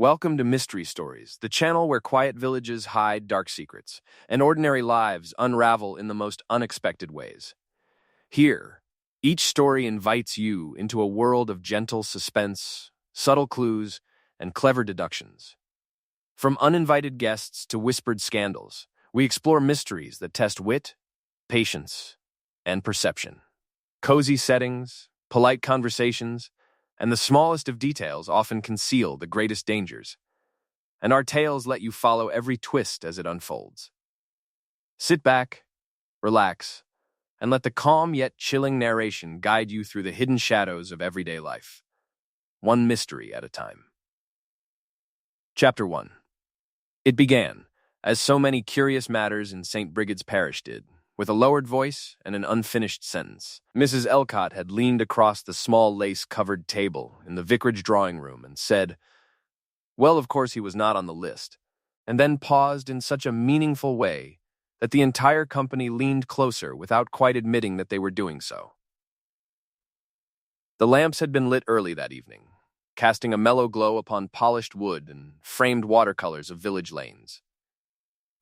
Welcome to Mystery Stories, the channel where quiet villages hide dark secrets, and ordinary lives unravel in the most unexpected ways. Here, each story invites you into a world of gentle suspense, subtle clues, and clever deductions. From uninvited guests to whispered scandals, we explore mysteries that test wit, patience, and perception. Cozy settings, polite conversations, and the smallest of details often conceal the greatest dangers, and our tales let you follow every twist as it unfolds. Sit back, relax, and let the calm yet chilling narration guide you through the hidden shadows of everyday life, one mystery at a time. Chapter 1. It began, as so many curious matters in St. Brigid's parish did, with a lowered voice and an unfinished sentence. Mrs. Elcott had leaned across the small lace-covered table in the vicarage drawing-room and said, "Well, of course he was not on the list," and then paused in such a meaningful way that the entire company leaned closer without quite admitting that they were doing so. The lamps had been lit early that evening, casting a mellow glow upon polished wood and framed watercolors of village lanes,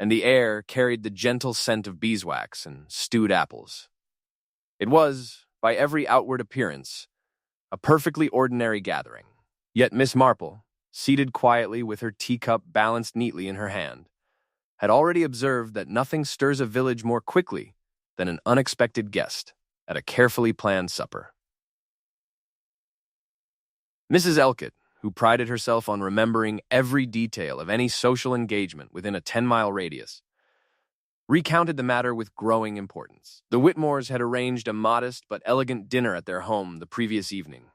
and the air carried the gentle scent of beeswax and stewed apples. It was, by every outward appearance, a perfectly ordinary gathering. Yet Miss Marple, seated quietly with her teacup balanced neatly in her hand, had already observed that nothing stirs a village more quickly than an unexpected guest at a carefully planned supper. Mrs. Elcott, who prided herself on remembering every detail of any social engagement within a 10-mile radius, recounted the matter with growing importance. The Whitmores had arranged a modest but elegant dinner at their home the previous evening,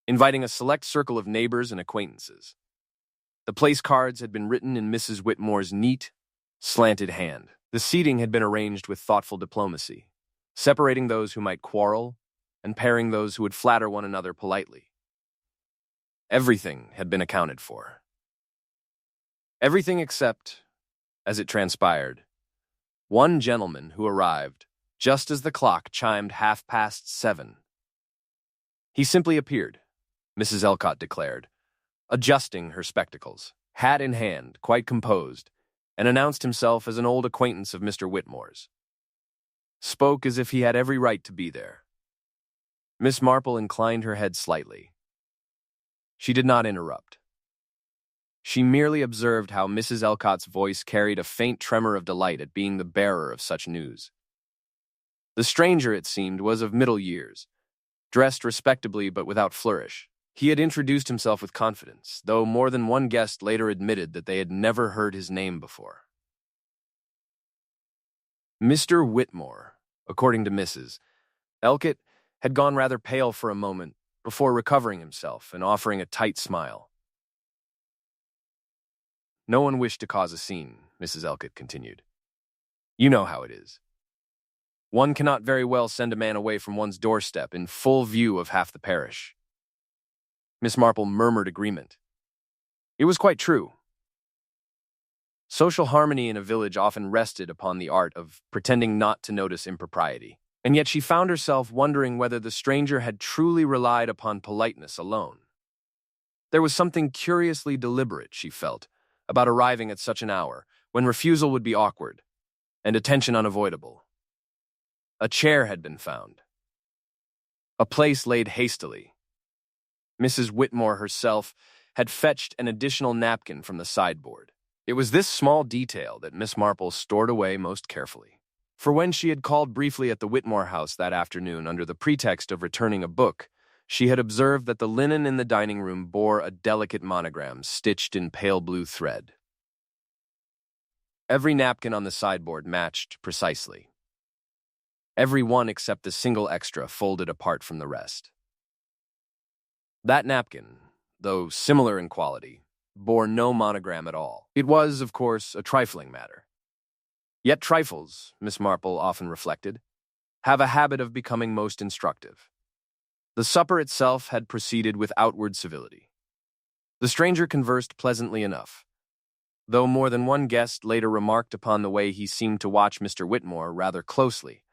inviting a select circle of neighbors and acquaintances. The place cards had been written in Mrs. Whitmore's neat, slanted hand. The seating had been arranged with thoughtful diplomacy, separating those who might quarrel and pairing those who would flatter one another politely. Everything had been accounted for. Everything except, as it transpired, one gentleman who arrived just as the clock chimed 7:30. He simply appeared, Mrs. Elcott declared, adjusting her spectacles, hat in hand, quite composed, and announced himself as an old acquaintance of Mr. Whitmore's. Spoke as if he had every right to be there. Miss Marple inclined her head slightly. She did not interrupt. She merely observed how Mrs. Elcott's voice carried a faint tremor of delight at being the bearer of such news. The stranger, it seemed, was of middle years, dressed respectably but without flourish. He had introduced himself with confidence, though more than one guest later admitted that they had never heard his name before. Mr. Whitmore, according to Mrs. Elcott, had gone rather pale for a moment, before recovering himself and offering a tight smile. No one wished to cause a scene, Mrs. Elcott continued. You know how it is. One cannot very well send a man away from one's doorstep in full view of half the parish. Miss Marple murmured agreement. It was quite true. Social harmony in a village often rested upon the art of pretending not to notice impropriety. And yet she found herself wondering whether the stranger had truly relied upon politeness alone. There was something curiously deliberate, she felt, about arriving at such an hour, when refusal would be awkward, and attention unavoidable. A chair had been found. A place laid hastily. Mrs. Whitmore herself had fetched an additional napkin from the sideboard. It was this small detail that Miss Marple stored away most carefully. For when she had called briefly at the Whitmore house that afternoon under the pretext of returning a book, she had observed that the linen in the dining room bore a delicate monogram stitched in pale blue thread. Every napkin on the sideboard matched precisely. Every one except the single extra folded apart from the rest. That napkin, though similar in quality, bore no monogram at all. It was, of course, a trifling matter. Yet trifles, Miss Marple often reflected, have a habit of becoming most instructive. The supper itself had proceeded with outward civility. The stranger conversed pleasantly enough, though more than one guest later remarked upon the way he seemed to watch Mr. Whitmore rather closely,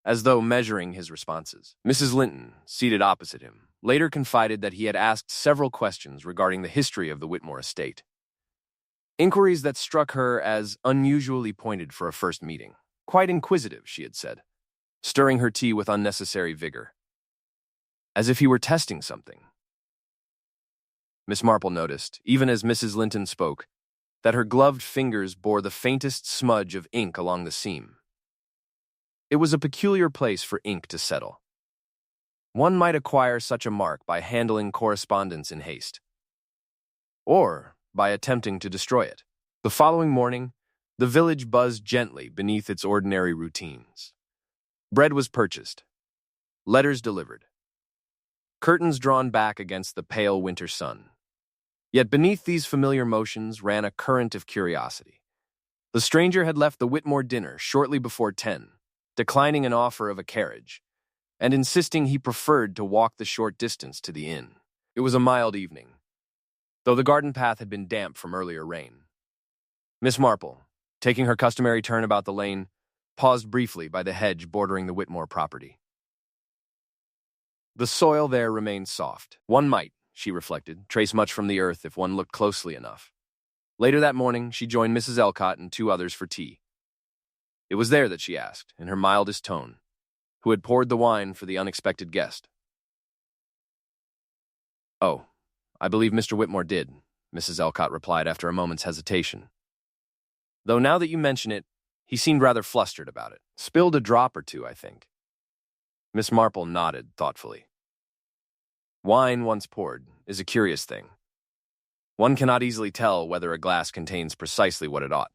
as though measuring his responses. Mrs. Linton, seated opposite him, later confided that he had asked several questions regarding the history of the Whitmore estate. Inquiries that struck her as unusually pointed for a first meeting. Quite inquisitive, she had said, stirring her tea with unnecessary vigor. As if he were testing something. Miss Marple noticed, even as Mrs. Linton spoke, that her gloved fingers bore the faintest smudge of ink along the seam. It was a peculiar place for ink to settle. One might acquire such a mark by handling correspondence in haste, or by attempting to destroy it. The following morning, the village buzzed gently beneath its ordinary routines. Bread was purchased, letters delivered, curtains drawn back against the pale winter sun. Yet beneath these familiar motions ran a current of curiosity. The stranger had left the Whitmore dinner shortly before 10, declining an offer of a carriage, and insisting he preferred to walk the short distance to the inn. It was a mild evening, though the garden path had been damp from earlier rain. Miss Marple, taking her customary turn about the lane, paused briefly by the hedge bordering the Whitmore property. The soil there remained soft. One might, she reflected, trace much from the earth if one looked closely enough. Later that morning, she joined Mrs. Elcott and 2 others for tea. It was there that she asked, in her mildest tone, who had poured the wine for the unexpected guest. "Oh, I believe Mr. Whitmore did," Mrs. Elcott replied after a moment's hesitation. "Though now that you mention it, he seemed rather flustered about it. Spilled a drop or two, I think." Miss Marple nodded thoughtfully. Wine, once poured, is a curious thing. One cannot easily tell whether a glass contains precisely what it ought.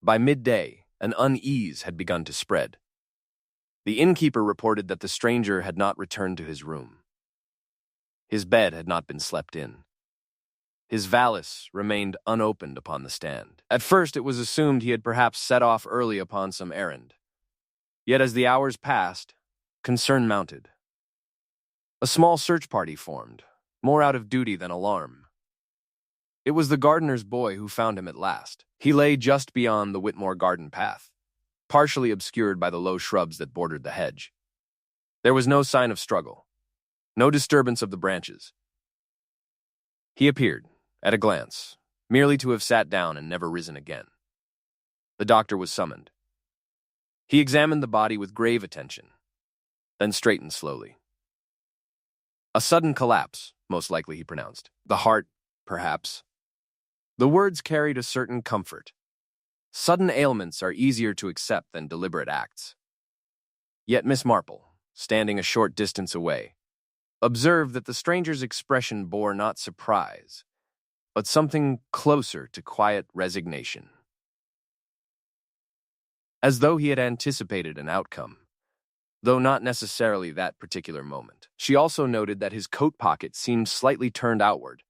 By midday, an unease had begun to spread. The innkeeper reported that the stranger had not returned to his room. His bed had not been slept in. His valise remained unopened upon the stand. At first, it was assumed he had perhaps set off early upon some errand. Yet as the hours passed, concern mounted. A small search party formed, more out of duty than alarm. It was the gardener's boy who found him at last. He lay just beyond the Whitmore garden path, partially obscured by the low shrubs that bordered the hedge. There was no sign of struggle, no disturbance of the branches. He appeared, at a glance, merely to have sat down and never risen again. The doctor was summoned. He examined the body with grave attention, then straightened slowly. "A sudden collapse," most likely, he pronounced. "The heart, perhaps." The words carried a certain comfort. Sudden ailments are easier to accept than deliberate acts. Yet Miss Marple, standing a short distance away, observed that the stranger's expression bore not surprise, but something closer to quiet resignation. As though he had anticipated an outcome, though not necessarily that particular moment. She also noted that his coat pocket seemed slightly turned outward,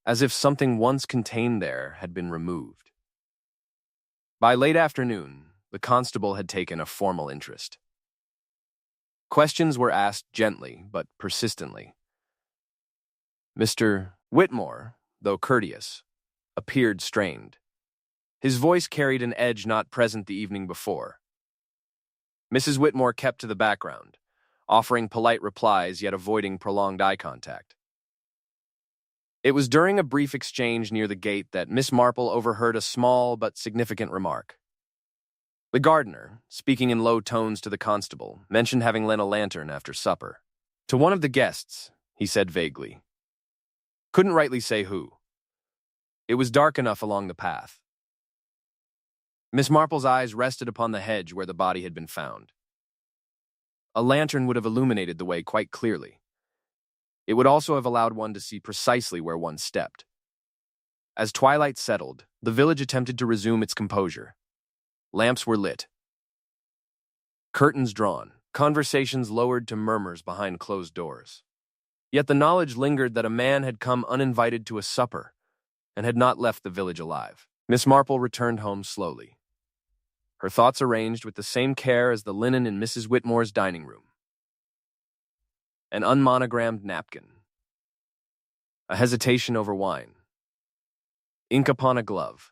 as if something once contained there had been removed. By late afternoon, the constable had taken a formal interest. Questions were asked gently but persistently. Mr. Whitmore, though courteous, appeared strained. His voice carried an edge not present the evening before. Mrs. Whitmore kept to the background, offering polite replies yet avoiding prolonged eye contact. It was during a brief exchange near the gate that Miss Marple overheard a small but significant remark. The gardener, speaking in low tones to the constable, mentioned having lent a lantern after supper. To one of the guests, he said vaguely. Couldn't rightly say who. It was dark enough along the path. Miss Marple's eyes rested upon the hedge where the body had been found. A lantern would have illuminated the way quite clearly. It would also have allowed one to see precisely where one stepped. As twilight settled, the village attempted to resume its composure. Lamps were lit. Curtains drawn, conversations lowered to murmurs behind closed doors. Yet the knowledge lingered that a man had come uninvited to a supper and had not left the village alive. Miss Marple returned home slowly, her thoughts arranged with the same care as the linen in Mrs. Whitmore's dining room. An unmonogrammed napkin. A hesitation over wine. Ink upon a glove.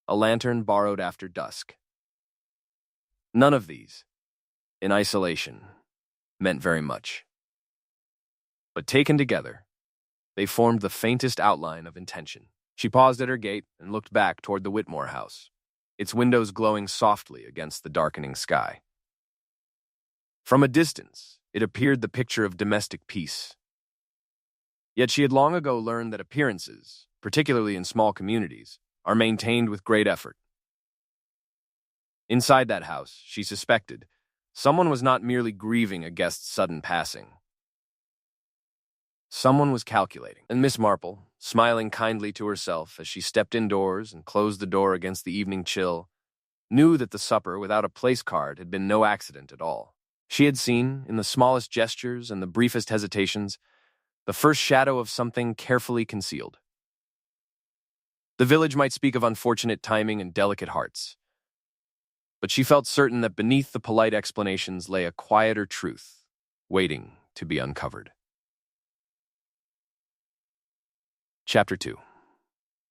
A lantern borrowed after dusk. None of these, in isolation, meant very much. but taken together, they formed the faintest outline of intention. She paused at her gate and looked back toward the Whitmore house, its windows glowing softly against the darkening sky. From a distance, it appeared the picture of domestic peace. Yet she had long ago learned that appearances, particularly in small communities, are maintained with great effort. Inside that house, she suspected, someone was not merely grieving a guest's sudden passing. Someone was calculating, and Miss Marple, smiling kindly to herself as she stepped indoors and closed the door against the evening chill, knew that the supper without a place card had been no accident at all. She had seen, in the smallest gestures and the briefest hesitations, the first shadow of something carefully concealed. The village might speak of unfortunate timing and delicate hearts, but she felt certain that beneath the polite explanations lay a quieter truth, waiting to be uncovered. Chapter 2.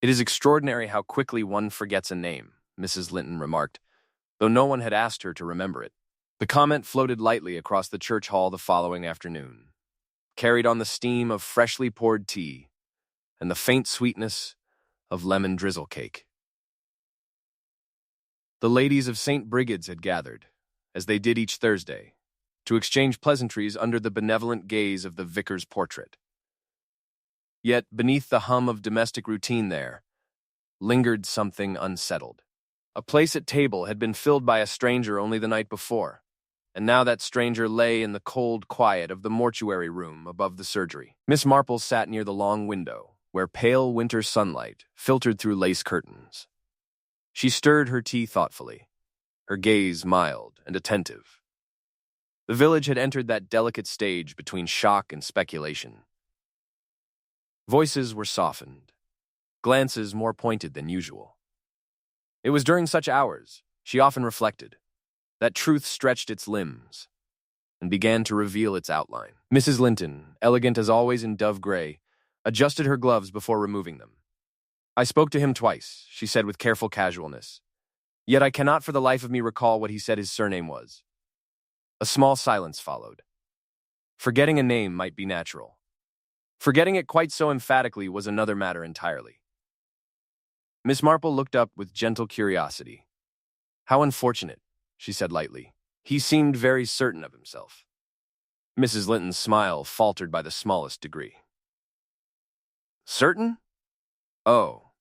It is extraordinary how quickly one forgets a name, Mrs. Linton remarked, though no one had asked her to remember it. The comment floated lightly across the church hall the following afternoon, carried on the steam of freshly poured tea and the faint sweetness of lemon drizzle cake. The ladies of St. Brigid's had gathered, as they did each Thursday, to exchange pleasantries under the benevolent gaze of the vicar's portrait. Yet, beneath the hum of domestic routine there, lingered something unsettled. A place at table had been filled by a stranger only the night before, and now that stranger lay in the cold quiet of the mortuary room above the surgery. Miss Marple sat near the long window, where pale winter sunlight filtered through lace curtains. She stirred her tea thoughtfully, her gaze mild and attentive. The village had entered that delicate stage between shock and speculation. Voices were softened, glances more pointed than usual. It was during such hours, she often reflected, that truth stretched its limbs and began to reveal its outline. Mrs. Linton, elegant as always in dove gray, adjusted her gloves before removing them. "I spoke to him twice," she said with careful casualness. "Yet I cannot for the life of me recall what he said his surname was." A small silence followed. Forgetting a name might be natural. Forgetting it quite so emphatically was another matter entirely. Miss Marple looked up with gentle curiosity. "How unfortunate," she said lightly. "He seemed very certain of himself." Mrs. Linton's smile faltered by the smallest degree. "Certain? Oh,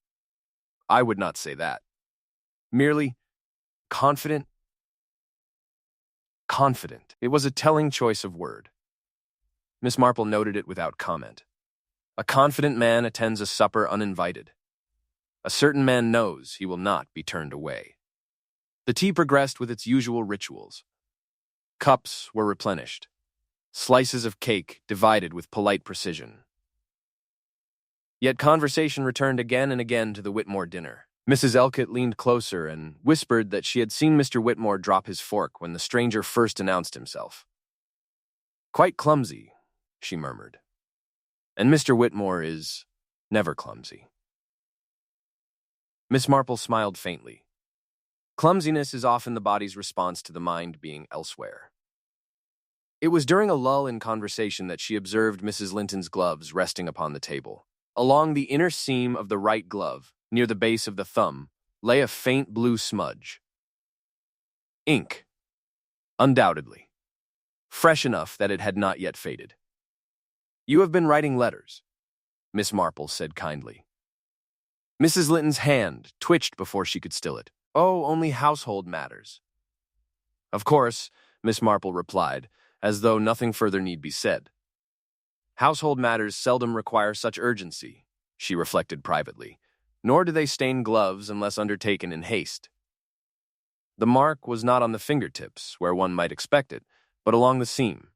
I would not say that. Merely confident." Confident. It was a telling choice of word. Miss Marple noted it without comment. A confident man attends a supper uninvited. A certain man knows he will not be turned away. The tea progressed with its usual rituals. Cups were replenished. Slices of cake divided with polite precision. Yet conversation returned again and again to the Whitmore dinner. Mrs. Elcott leaned closer and whispered that she had seen Mr. Whitmore drop his fork when the stranger first announced himself. "Quite clumsy," she murmured. "And Mr. Whitmore is never clumsy." Miss Marple smiled faintly. Clumsiness is often the body's response to the mind being elsewhere. It was during a lull in conversation that she observed Mrs. Linton's gloves resting upon the table. Along the inner seam of the right glove, near the base of the thumb, lay a faint blue smudge. Ink. Undoubtedly. Fresh enough that it had not yet faded. "You have been writing letters," Miss Marple said kindly. Mrs. Linton's hand twitched before she could still it. "Oh, only household matters." "Of course," Miss Marple replied, as though nothing further need be said. Household matters seldom require such urgency, she reflected privately, nor do they stain gloves unless undertaken in haste. The mark was not on the fingertips, where one might expect it, but along the seam,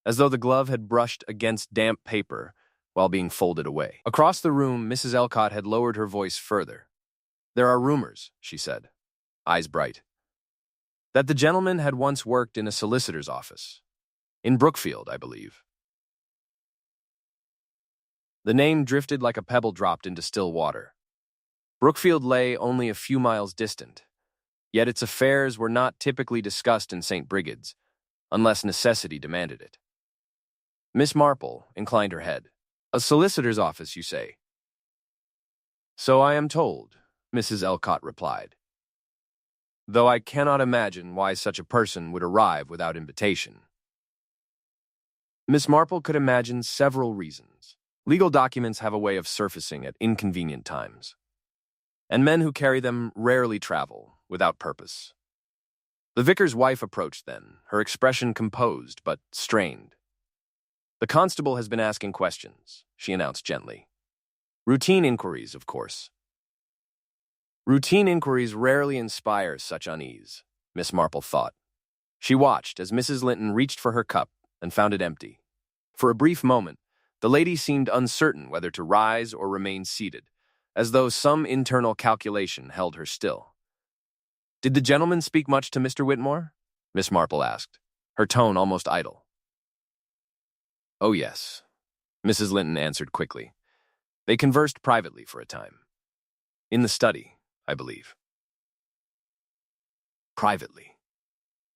as though the glove had brushed against damp paper while being folded away. Across the room, Mrs. Elcott had lowered her voice further. "There are rumors," she said, eyes bright, "that the gentleman had once worked in a solicitor's office. In Brookfield, I believe." The name drifted like a pebble dropped into still water. Brookfield lay only a few miles distant, yet its affairs were not typically discussed in St. Brigid's, unless necessity demanded it. Miss Marple inclined her head. A solicitor's office, you say? So I am told, Mrs. Elcott replied, though I cannot imagine why such a person would arrive without invitation. Miss Marple could imagine several reasons. Legal documents have a way of surfacing at inconvenient times, and men who carry them rarely travel without purpose. The vicar's wife approached then, her expression composed but strained. The constable has been asking questions, she announced gently. Routine inquiries, of course. Routine inquiries rarely inspire such unease, Miss Marple thought. She watched as Mrs. Linton reached for her cup and found it empty. For a brief moment, the lady seemed uncertain whether to rise or remain seated, as though some internal calculation held her still. Did the gentleman speak much to Mr. Whitmore? Miss Marple asked, her tone almost idle. Oh, yes, Mrs. Linton answered quickly. They conversed privately for a time. In the study, I believe. Privately.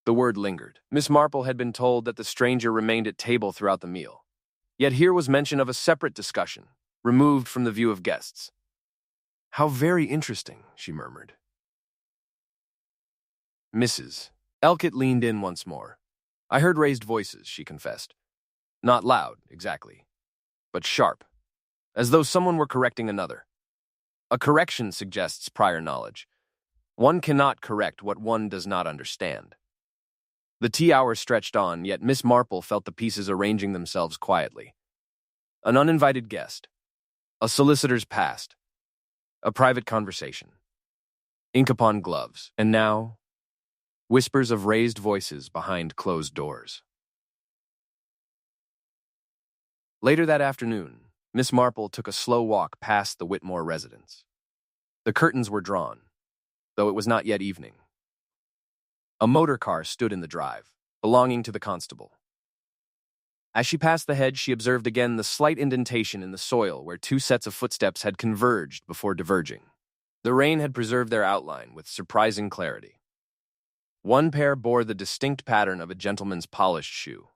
The word lingered. Miss Marple had been told that the stranger remained at table throughout the meal. Yet here was mention of a separate discussion, removed from the view of guests. How very interesting, she murmured. Mrs. Elcott leaned in once more. I heard raised voices, she confessed. Not loud, exactly, but sharp, as though someone were correcting another. A correction suggests prior knowledge. One cannot correct what one does not understand. The tea hour stretched on, yet Miss Marple felt the pieces arranging themselves quietly. An uninvited guest, a solicitor's past, a private conversation, ink upon gloves, and now, whispers of raised voices behind closed doors. Later that afternoon, Miss Marple took a slow walk past the Whitmore residence. The curtains were drawn, though it was not yet evening. A motor car stood in the drive, belonging to the constable. As she passed the hedge, she observed again the slight indentation in the soil where two sets of footsteps had converged before diverging. The rain had preserved their outline with surprising clarity. One pair bore the distinct pattern of a gentleman's polished shoe.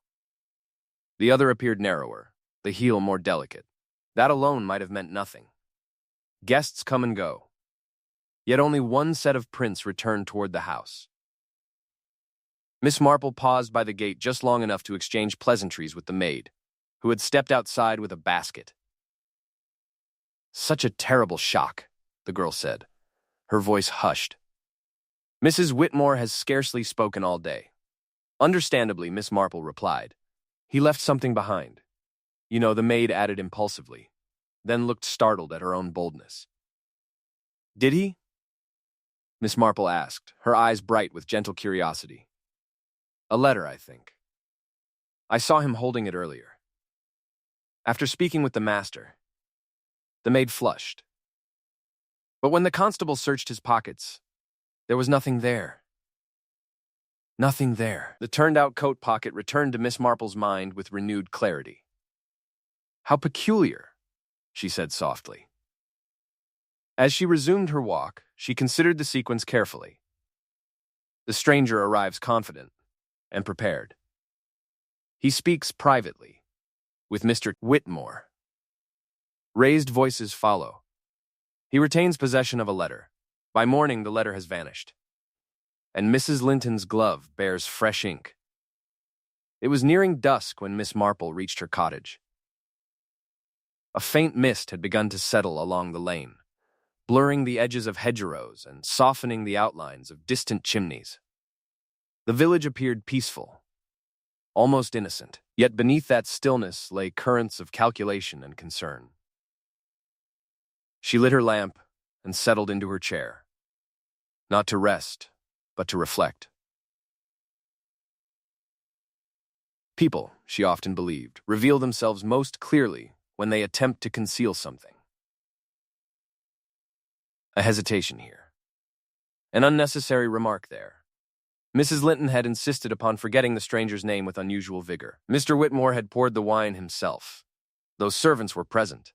The other appeared narrower, the heel more delicate. That alone might have meant nothing. Guests come and go. Yet only one set of prints returned toward the house. Miss Marple paused by the gate just long enough to exchange pleasantries with the maid, who had stepped outside with a basket. Such a terrible shock, the girl said, her voice hushed. Mrs. Whitmore has scarcely spoken all day. Understandably, Miss Marple replied. He left something behind. You know, the maid added impulsively, then looked startled at her own boldness. Did he? Miss Marple asked, her eyes bright with gentle curiosity. A letter, I think. I saw him holding it earlier. After speaking with the master, the maid flushed. But when the constable searched his pockets, there was nothing there. Nothing there. The turned-out coat pocket returned to Miss Marple's mind with renewed clarity. How peculiar, she said softly. As she resumed her walk, she considered the sequence carefully. The stranger arrives confident and prepared. He speaks privately, with Mr. Whitmore. Raised voices follow. He retains possession of a letter. By morning, the letter has vanished. And Mrs. Linton's glove bears fresh ink. It was nearing dusk when Miss Marple reached her cottage. A faint mist had begun to settle along the lane, blurring the edges of hedgerows and softening the outlines of distant chimneys. The village appeared peaceful, almost innocent, yet beneath that stillness lay currents of calculation and concern. She lit her lamp and settled into her chair, not to rest, but to reflect. People, she often believed, reveal themselves most clearly when they attempt to conceal something. A hesitation here. An unnecessary remark there. Mrs. Linton had insisted upon forgetting the stranger's name with unusual vigor. Mr. Whitmore had poured the wine himself. Those servants were present.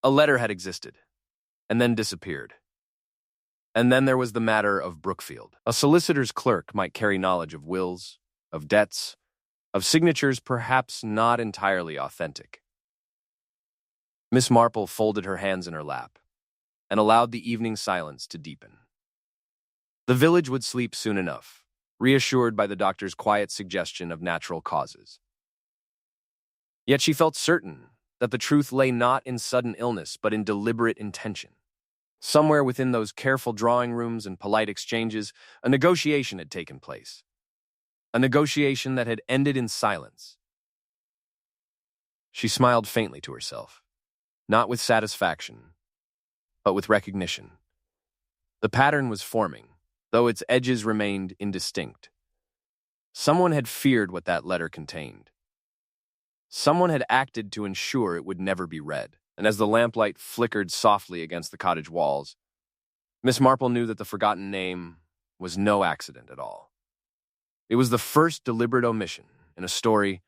A letter had existed, and then disappeared. And then there was the matter of Brookfield. A solicitor's clerk might carry knowledge of wills, of debts, of signatures perhaps not entirely authentic. Miss Marple folded her hands in her lap and allowed the evening silence to deepen. The village would sleep soon enough, reassured by the doctor's quiet suggestion of natural causes. Yet she felt certain that the truth lay not in sudden illness but in deliberate intention. Somewhere within those careful drawing rooms and polite exchanges, a negotiation had taken place. A negotiation that had ended in silence. She smiled faintly to herself, not with satisfaction, but with recognition. The pattern was forming, though its edges remained indistinct. Someone had feared what that letter contained. Someone had acted to ensure it would never be read, and as the lamplight flickered softly against the cottage walls, Miss Marple knew that the forgotten name was no accident at all. It was the first deliberate omission in a story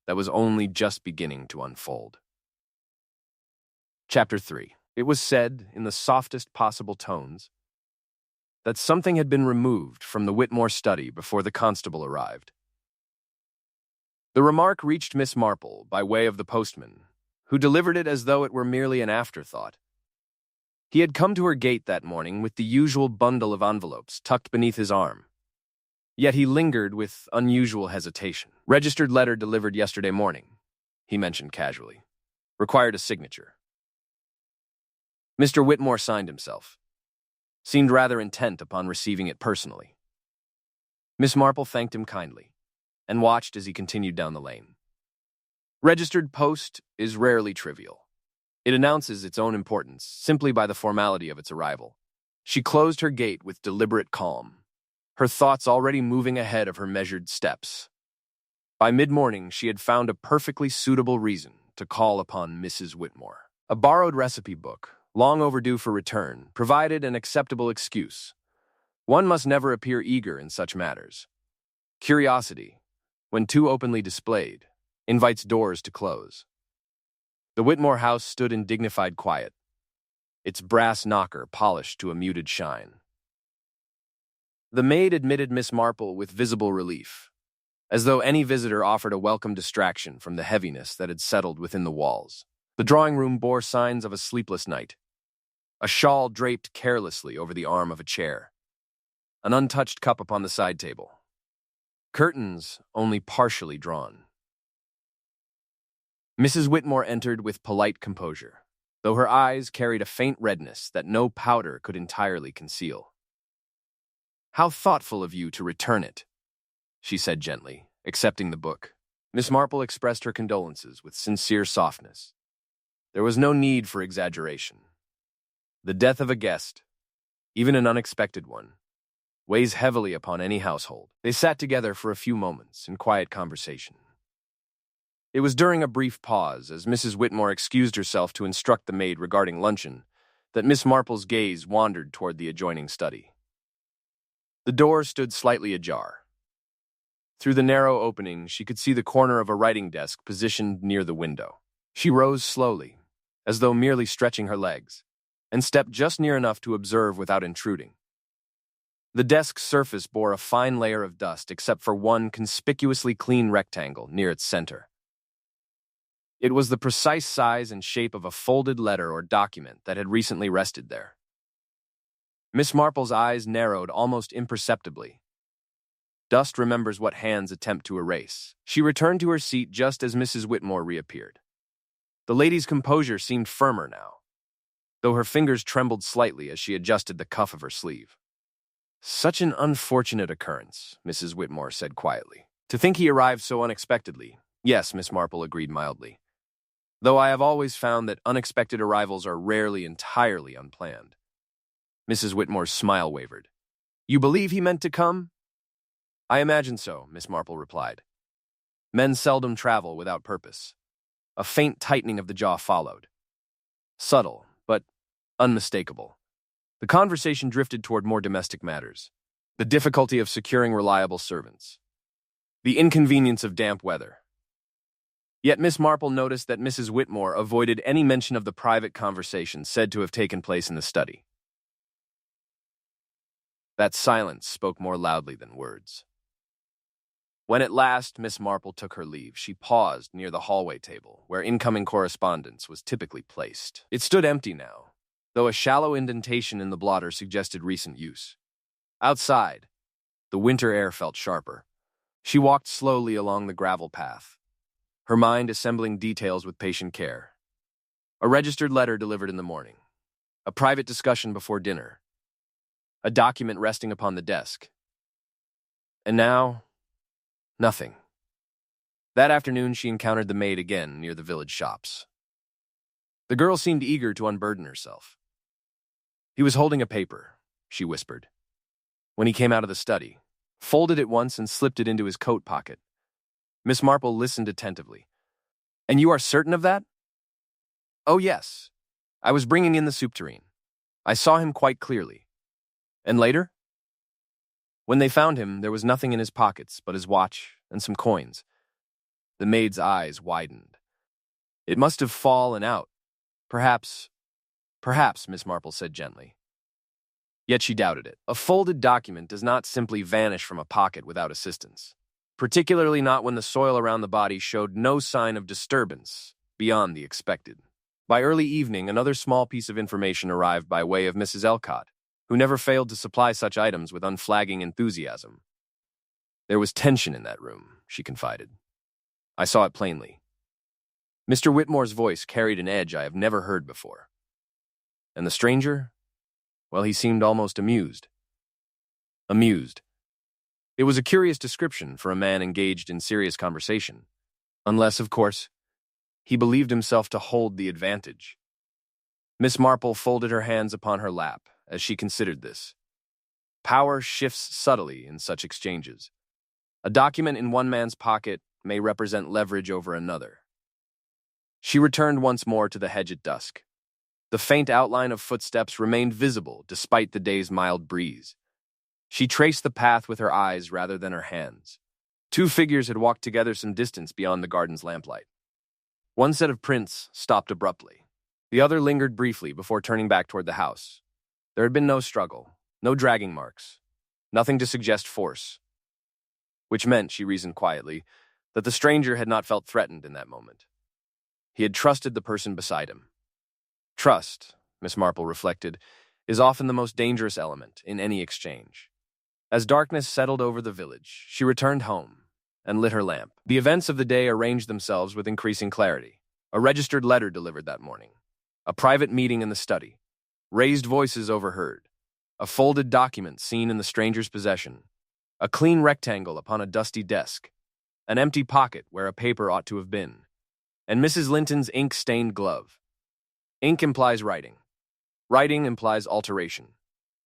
that was only just beginning to unfold. Chapter 3. It was said, in the softest possible tones, that something had been removed from the Whitmore study before the constable arrived. The remark reached Miss Marple by way of the postman, who delivered it as though it were merely an afterthought. He had come to her gate that morning with the usual bundle of envelopes tucked beneath his arm. Yet he lingered with unusual hesitation. "Registered letter delivered yesterday morning," he mentioned casually. "Required a signature." Mr. Whitmore signed himself. Seemed rather intent upon receiving it personally. Miss Marple thanked him kindly and watched as he continued down the lane. Registered post is rarely trivial. It announces its own importance simply by the formality of its arrival. She closed her gate with deliberate calm, her thoughts already moving ahead of her measured steps. By mid-morning, she had found a perfectly suitable reason to call upon Mrs. Whitmore. A borrowed recipe book, long overdue for return, provided an acceptable excuse. One must never appear eager in such matters. Curiosity, when too openly displayed, invites doors to close. The Whitmore house stood in dignified quiet, its brass knocker polished to a muted shine. The maid admitted Miss Marple with visible relief, as though any visitor offered a welcome distraction from the heaviness that had settled within the walls. The drawing room bore signs of a sleepless night. A shawl draped carelessly over the arm of a chair. An untouched cup upon the side table. Curtains only partially drawn. Mrs. Whitmore entered with polite composure, though her eyes carried a faint redness that no powder could entirely conceal. "How thoughtful of you to return it," she said gently, accepting the book. Miss Marple expressed her condolences with sincere softness. There was no need for exaggeration. The death of a guest, even an unexpected one, weighs heavily upon any household. They sat together for a few moments in quiet conversation. It was during a brief pause, as Mrs. Whitmore excused herself to instruct the maid regarding luncheon, that Miss Marple's gaze wandered toward the adjoining study. The door stood slightly ajar. Through the narrow opening, she could see the corner of a writing desk positioned near the window. She rose slowly, as though merely stretching her legs, and stepped just near enough to observe without intruding. The desk's surface bore a fine layer of dust except for one conspicuously clean rectangle near its center. It was the precise size and shape of a folded letter or document that had recently rested there. Miss Marple's eyes narrowed almost imperceptibly. Dust remembers what hands attempt to erase. She returned to her seat just as Mrs. Whitmore reappeared. The lady's composure seemed firmer now, though her fingers trembled slightly as she adjusted the cuff of her sleeve. "Such an unfortunate occurrence," Mrs. Whitmore said quietly. "To think he arrived so unexpectedly." "Yes," Miss Marple agreed mildly, "though I have always found that unexpected arrivals are rarely entirely unplanned." Mrs. Whitmore's smile wavered. "You believe he meant to come?" "I imagine so," Miss Marple replied. "Men seldom travel without purpose." A faint tightening of the jaw followed. Subtle, but unmistakable. The conversation drifted toward more domestic matters. The difficulty of securing reliable servants. The inconvenience of damp weather. Yet Miss Marple noticed that Mrs. Whitmore avoided any mention of the private conversation said to have taken place in the study. That silence spoke more loudly than words. When at last Miss Marple took her leave, she paused near the hallway table, where incoming correspondence was typically placed. It stood empty now, though a shallow indentation in the blotter suggested recent use. Outside, the winter air felt sharper. She walked slowly along the gravel path, her mind assembling details with patient care. A registered letter delivered in the morning, a private discussion before dinner, a document resting upon the desk. And now, nothing. That afternoon, she encountered the maid again near the village shops. The girl seemed eager to unburden herself. "He was holding a paper," she whispered, when he came out of the study, folded it once and slipped it into his coat pocket. Miss Marple listened attentively. "And you are certain of that?" "Oh, yes. I was bringing in the soup tureen. I saw him quite clearly." "And later?" "When they found him, there was nothing in his pockets but his watch and some coins." The maid's eyes widened. "It must have fallen out. Perhaps, Miss Marple said gently. Yet she doubted it. A folded document does not simply vanish from a pocket without assistance, particularly not when the soil around the body showed no sign of disturbance beyond the expected. By early evening, another small piece of information arrived by way of Mrs. Elcott, who never failed to supply such items with unflagging enthusiasm. "There was tension in that room," she confided. "I saw it plainly." Mr. Whitmore's voice carried an edge I have never heard before. And the stranger? Well, he seemed almost amused. Amused. It was a curious description for a man engaged in serious conversation. Unless, of course, he believed himself to hold the advantage. Miss Marple folded her hands upon her lap as she considered this. Power shifts subtly in such exchanges. A document in one man's pocket may represent leverage over another. She returned once more to the hedge at dusk. The faint outline of footsteps remained visible despite the day's mild breeze. She traced the path with her eyes rather than her hands. Two figures had walked together some distance beyond the garden's lamplight. One set of prints stopped abruptly. The other lingered briefly before turning back toward the house. There had been no struggle, no dragging marks, nothing to suggest force. Which meant, she reasoned quietly, that the stranger had not felt threatened in that moment. He had trusted the person beside him. Trust, Miss Marple reflected, is often the most dangerous element in any exchange. As darkness settled over the village, she returned home and lit her lamp. The events of the day arranged themselves with increasing clarity. A registered letter delivered that morning. A private meeting in the study. Raised voices overheard. A folded document seen in the stranger's possession. A clean rectangle upon a dusty desk. An empty pocket where a paper ought to have been. And Mrs. Linton's ink-stained glove. Ink implies writing. Writing implies alteration,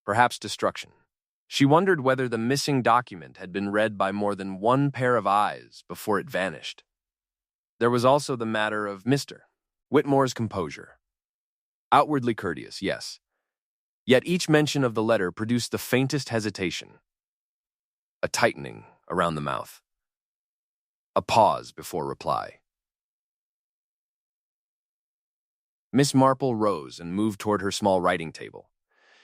perhaps destruction. She wondered whether the missing document had been read by more than one pair of eyes before it vanished. There was also the matter of Mr. Whitmore's composure. Outwardly courteous, yes. Yet each mention of the letter produced the faintest hesitation. A tightening around the mouth. A pause before reply. Miss Marple rose and moved toward her small writing table.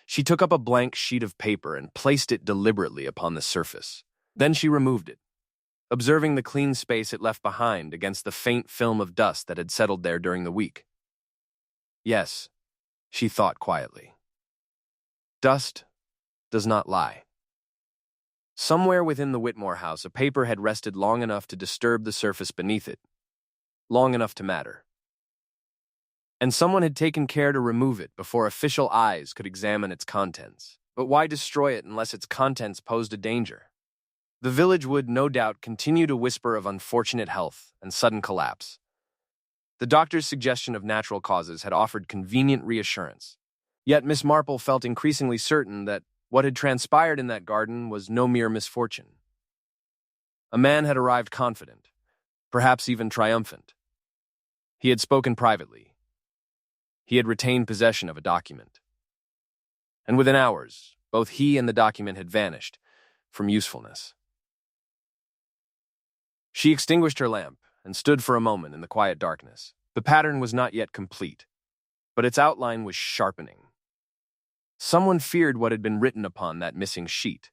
She took up a blank sheet of paper and placed it deliberately upon the surface. Then she removed it, observing the clean space it left behind against the faint film of dust that had settled there during the week. Yes, she thought quietly. Dust does not lie. Somewhere within the Whitmore house, a paper had rested long enough to disturb the surface beneath it, long enough to matter. And someone had taken care to remove it before official eyes could examine its contents. But why destroy it unless its contents posed a danger? The village would, no doubt, continue to whisper of unfortunate health and sudden collapse. The doctor's suggestion of natural causes had offered convenient reassurance. Yet Miss Marple felt increasingly certain that what had transpired in that garden was no mere misfortune. A man had arrived confident, perhaps even triumphant. He had spoken privately. He had retained possession of a document. And within hours, both he and the document had vanished from usefulness. She extinguished her lamp and stood for a moment in the quiet darkness. The pattern was not yet complete, but its outline was sharpening. Someone feared what had been written upon that missing sheet.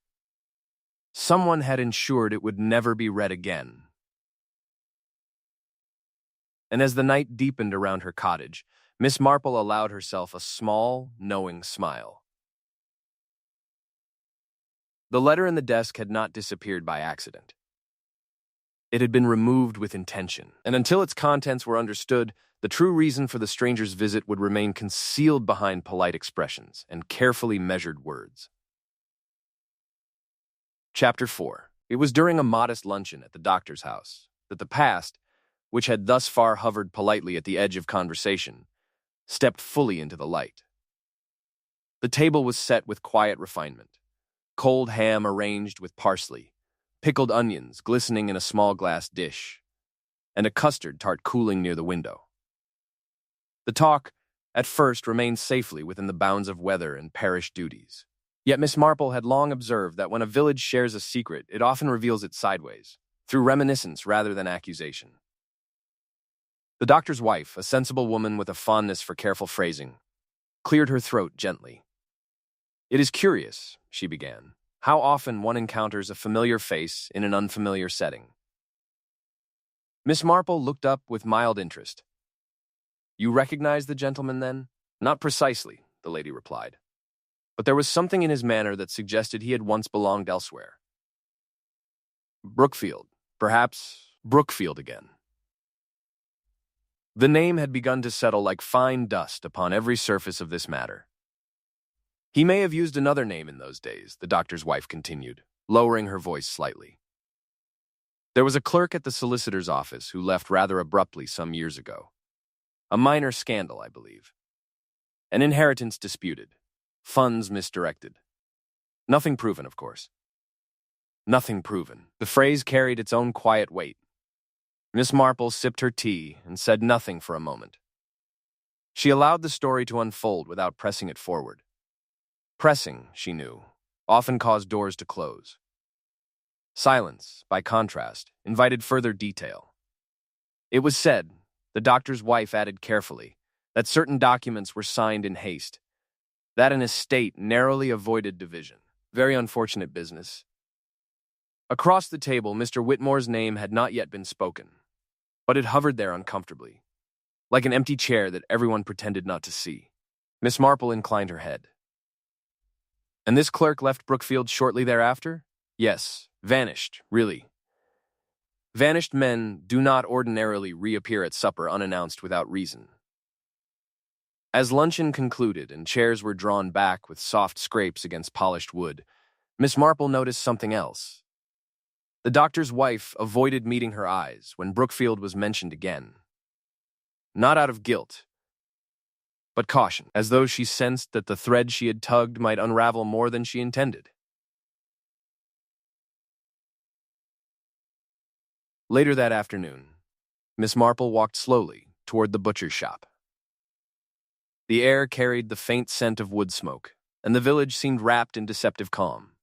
Someone had ensured it would never be read again. And as the night deepened around her cottage, Miss Marple allowed herself a small, knowing smile. The letter in the desk had not disappeared by accident. It had been removed with intention, and until its contents were understood, the true reason for the stranger's visit would remain concealed behind polite expressions and carefully measured words. Chapter 4. It was during a modest luncheon at the doctor's house that the past, which had thus far hovered politely at the edge of conversation, stepped fully into the light. The table was set with quiet refinement, cold ham arranged with parsley, pickled onions glistening in a small glass dish, and a custard tart cooling near the window. The talk, at first, remained safely within the bounds of weather and parish duties. Yet Miss Marple had long observed that when a village shares a secret, it often reveals it sideways, through reminiscence rather than accusation. The doctor's wife, a sensible woman with a fondness for careful phrasing, cleared her throat gently. "It is curious," she began, "how often one encounters a familiar face in an unfamiliar setting." Miss Marple looked up with mild interest. "You recognize the gentleman, then?" "Not precisely," the lady replied. "But there was something in his manner that suggested he had once belonged elsewhere. Brookfield, perhaps Brookfield again." The name had begun to settle like fine dust upon every surface of this matter. "He may have used another name in those days," the doctor's wife continued, lowering her voice slightly. "There was a clerk at the solicitor's office who left rather abruptly some years ago. A minor scandal, I believe. An inheritance disputed. Funds misdirected. Nothing proven, of course. Nothing proven." The phrase carried its own quiet weight. Miss Marple sipped her tea and said nothing for a moment. She allowed the story to unfold without pressing it forward. Pressing, she knew, often caused doors to close. Silence, by contrast, invited further detail. It was said, the doctor's wife added carefully, that certain documents were signed in haste, that an estate narrowly avoided division. Very unfortunate business. Across the table, Mr. Whitmore's name had not yet been spoken, but it hovered there uncomfortably, like an empty chair that everyone pretended not to see. Miss Marple inclined her head. "And this clerk left Brookfield shortly thereafter?" "Yes, vanished, really. Vanished men do not ordinarily reappear at supper unannounced without reason." As luncheon concluded and chairs were drawn back with soft scrapes against polished wood, Miss Marple noticed something else. The doctor's wife avoided meeting her eyes when Brookfield was mentioned again. Not out of guilt, but caution, as though she sensed that the thread she had tugged might unravel more than she intended. Later that afternoon, Miss Marple walked slowly toward the butcher's shop. The air carried the faint scent of wood smoke, and the village seemed wrapped in deceptive calm.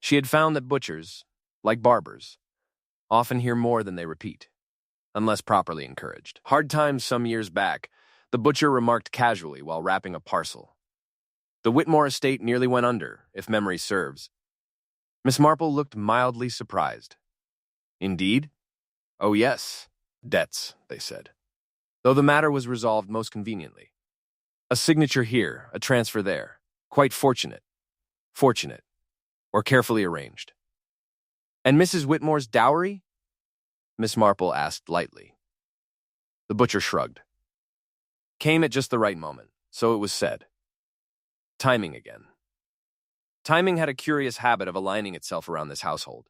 She had found that butchers, like barbers, often hear more than they repeat, unless properly encouraged. Hard times some years back, the butcher remarked casually while wrapping a parcel. The Whitmore estate nearly went under, if memory serves. Miss Marple looked mildly surprised. "Indeed?" "Oh, yes. Debts," they said. Though the matter was resolved most conveniently. A signature here, a transfer there. Quite fortunate. Fortunate. Or carefully arranged. "And Mrs. Whitmore's dowry?" Miss Marple asked lightly. The butcher shrugged. "Came at just the right moment, so it was said." Timing again. Timing had a curious habit of aligning itself around this household.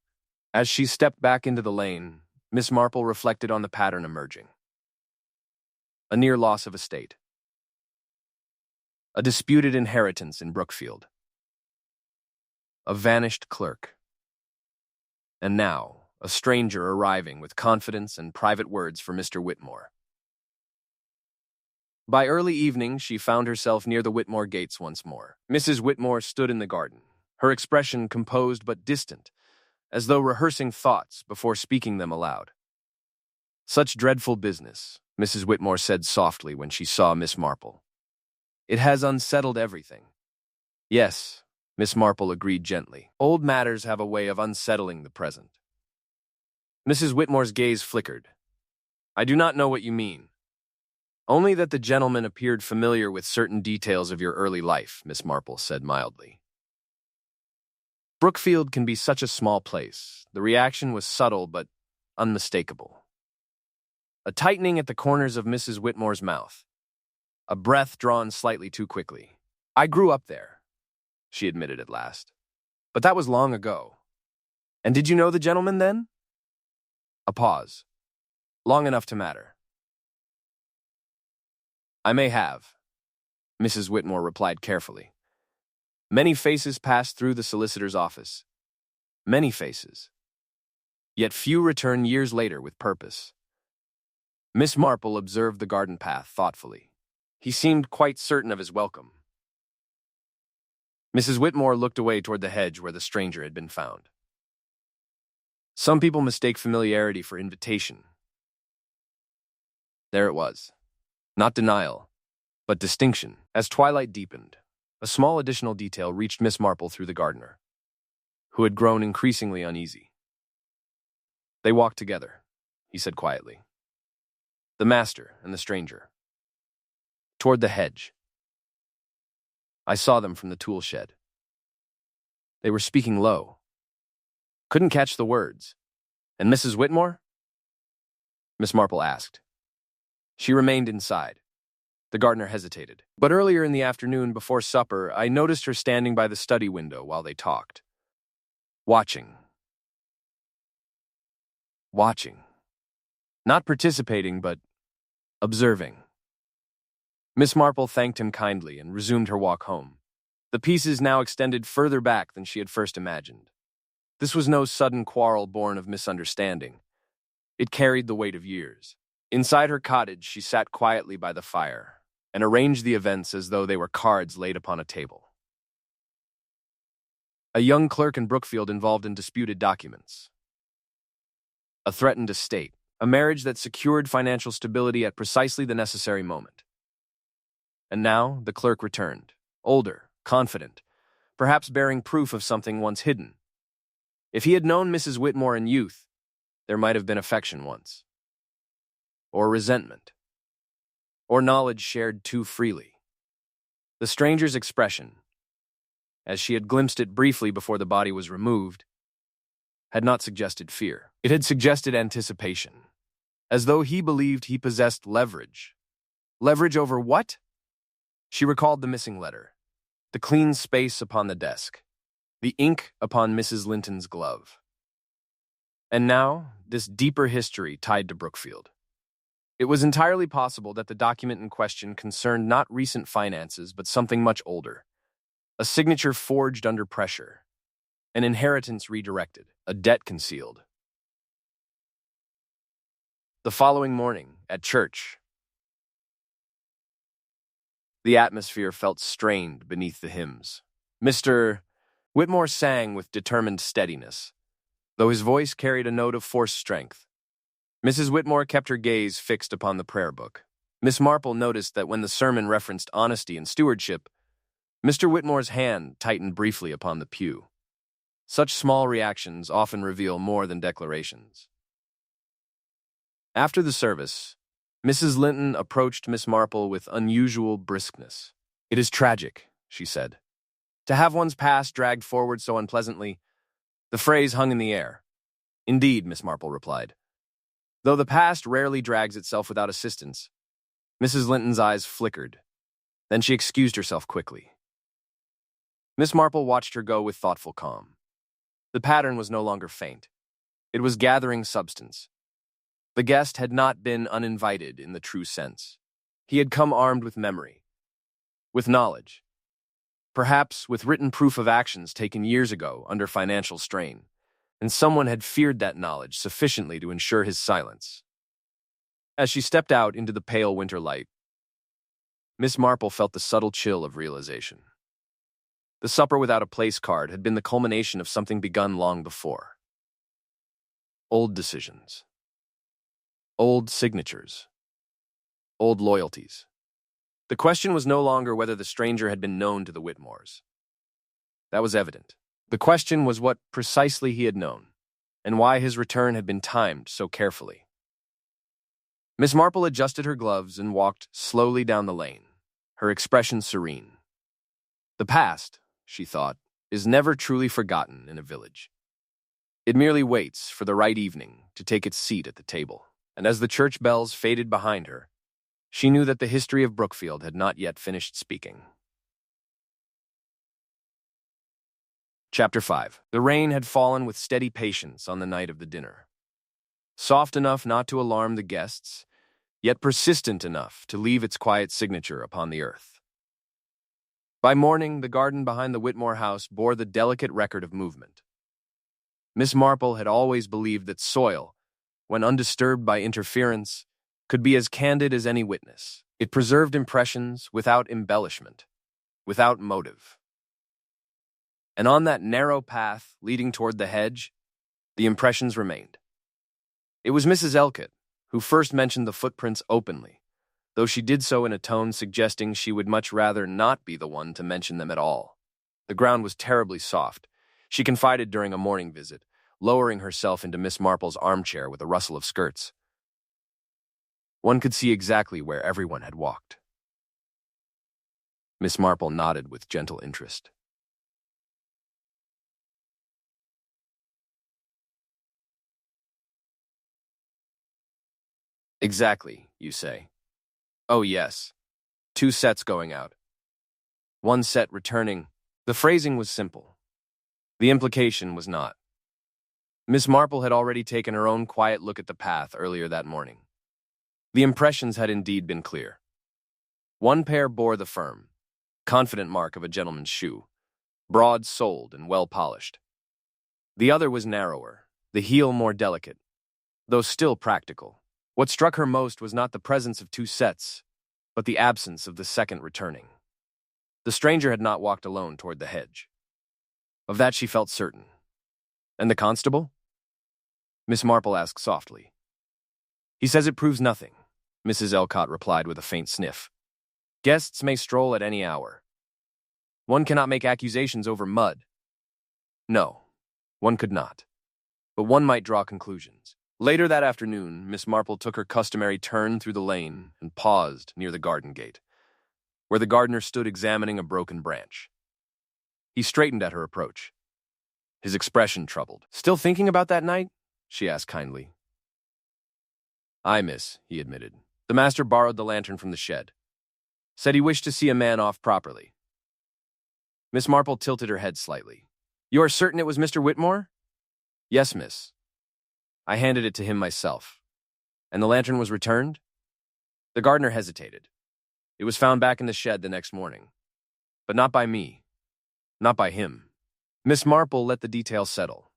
As she stepped back into the lane, Miss Marple reflected on the pattern emerging. A near loss of estate. A disputed inheritance in Brookfield. A vanished clerk. And now, a stranger arriving with confidence and private words for Mr. Whitmore. By early evening, she found herself near the Whitmore gates once more. Mrs. Whitmore stood in the garden, her expression composed but distant, as though rehearsing thoughts before speaking them aloud. "Such dreadful business," Mrs. Whitmore said softly when she saw Miss Marple. "It has unsettled everything." "Yes, Miss Marple agreed gently. Old matters have a way of unsettling the present. Mrs. Whitmore's gaze flickered. I do not know what you mean. Only that the gentleman appeared familiar with certain details of your early life, Miss Marple said mildly. Brookfield can be such a small place. The reaction was subtle but unmistakable. A tightening at the corners of Mrs. Whitmore's mouth. A breath drawn slightly too quickly. I grew up there, she admitted at last. But that was long ago. And did you know the gentleman then? A pause. Long enough to matter. I may have, Mrs. Whitmore replied carefully. Many faces passed through the solicitor's office. Many faces. Yet few return years later with purpose. Miss Marple observed the garden path thoughtfully. He seemed quite certain of his welcome. Mrs. Whitmore looked away toward the hedge where the stranger had been found. Some people mistake familiarity for invitation. There it was. Not denial, but distinction. As twilight deepened, a small additional detail reached Miss Marple through the gardener, who had grown increasingly uneasy. They walked together, he said quietly. The master and the stranger. Toward the hedge. I saw them from the tool shed. They were speaking low. Couldn't catch the words. And Mrs. Whitmore? Miss Marple asked. She remained inside. The gardener hesitated. But earlier in the afternoon, before supper, I noticed her standing by the study window while they talked. Watching. Watching. Not participating, but observing. Miss Marple thanked him kindly and resumed her walk home. The pieces now extended further back than she had first imagined. This was no sudden quarrel born of misunderstanding. It carried the weight of years. Inside her cottage, she sat quietly by the fire and arranged the events as though they were cards laid upon a table. A young clerk in Brookfield involved in disputed documents. A threatened estate. A marriage that secured financial stability at precisely the necessary moment. And now the clerk returned, older, confident, perhaps bearing proof of something once hidden. If he had known Mrs. Whitmore in youth, there might have been affection once. Or resentment. Or knowledge shared too freely. The stranger's expression, as she had glimpsed it briefly before the body was removed, had not suggested fear. It had suggested anticipation, as though he believed he possessed leverage. Leverage over what? She recalled the missing letter, the clean space upon the desk, the ink upon Mrs. Linton's glove. And now, this deeper history tied to Brookfield. It was entirely possible that the document in question concerned not recent finances, but something much older. A signature forged under pressure. An inheritance redirected. A debt concealed. The following morning, at church, the atmosphere felt strained beneath the hymns. Mr. Whitmore sang with determined steadiness, though his voice carried a note of forced strength. Mrs. Whitmore kept her gaze fixed upon the prayer book. Miss Marple noticed that when the sermon referenced honesty and stewardship, Mr. Whitmore's hand tightened briefly upon the pew. Such small reactions often reveal more than declarations. After the service, Mrs. Linton approached Miss Marple with unusual briskness. It is tragic, she said. To have one's past dragged forward so unpleasantly. The phrase hung in the air. Indeed, Miss Marple replied. Though the past rarely drags itself without assistance. Mrs. Linton's eyes flickered. Then she excused herself quickly. Miss Marple watched her go with thoughtful calm. The pattern was no longer faint. It was gathering substance. The guest had not been uninvited in the true sense. He had come armed with memory, with knowledge, perhaps with written proof of actions taken years ago under financial strain, and someone had feared that knowledge sufficiently to ensure his silence. As she stepped out into the pale winter light, Miss Marple felt the subtle chill of realization. The supper without a place card had been the culmination of something begun long before. Old decisions. Old signatures. Old loyalties. The question was no longer whether the stranger had been known to the Whitmores. That was evident. The question was what precisely he had known, and why his return had been timed so carefully. Miss Marple adjusted her gloves and walked slowly down the lane, her expression serene. The past, she thought, is never truly forgotten in a village. It merely waits for the right evening to take its seat at the table, and as the church bells faded behind her, she knew that the history of Brookfield had not yet finished speaking. Chapter 5. The rain had fallen with steady patience on the night of the dinner. Soft enough not to alarm the guests, yet persistent enough to leave its quiet signature upon the earth. By morning, the garden behind the Whitmore house bore the delicate record of movement. Miss Marple had always believed that soil, when undisturbed by interference, could be as candid as any witness. It preserved impressions without embellishment, without motive. And on that narrow path leading toward the hedge, the impressions remained. It was Mrs. Elcott who first mentioned the footprints openly, though she did so in a tone suggesting she would much rather not be the one to mention them at all. The ground was terribly soft, she confided during a morning visit, lowering herself into Miss Marple's armchair with a rustle of skirts. One could see exactly where everyone had walked. Miss Marple nodded with gentle interest. Exactly, you say. Oh yes, 2 sets going out. 1 set returning. The phrasing was simple. The implication was not. Miss Marple had already taken her own quiet look at the path earlier that morning. The impressions had indeed been clear. 1 pair bore the firm, confident mark of a gentleman's shoe, broad-soled and well-polished. The other was narrower, the heel more delicate, though still practical. What struck her most was not the presence of 2 sets, but the absence of the second returning. The stranger had not walked alone toward the hedge. Of that she felt certain. And the constable? Miss Marple asked softly. He says it proves nothing, Mrs. Elcott replied with a faint sniff. Guests may stroll at any hour. One cannot make accusations over mud. No, one could not. But one might draw conclusions. Later that afternoon, Miss Marple took her customary turn through the lane and paused near the garden gate, where the gardener stood examining a broken branch. He straightened at her approach, his expression troubled. Still thinking about that night? She asked kindly. Aye, miss, he admitted. The master borrowed the lantern from the shed. Said he wished to see a man off properly. Miss Marple tilted her head slightly. You are certain it was Mr. Whitmore? Yes, miss. I handed it to him myself. And the lantern was returned? The gardener hesitated. It was found back in the shed the next morning. But not by me. Not by him. Miss Marple let the details settle.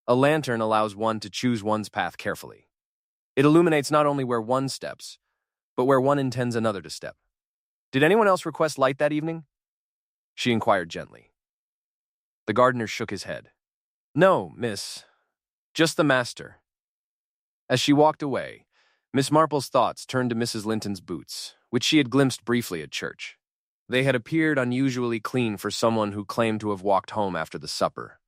A lantern allows one to choose one's path carefully. It illuminates not only where one steps, but where one intends another to step. Did anyone else request light that evening? She inquired gently. The gardener shook his head. No, miss. Just the master. As she walked away, Miss Marple's thoughts turned to Mrs. Linton's boots, which she had glimpsed briefly at church. They had appeared unusually clean for someone who claimed to have walked home after the supper.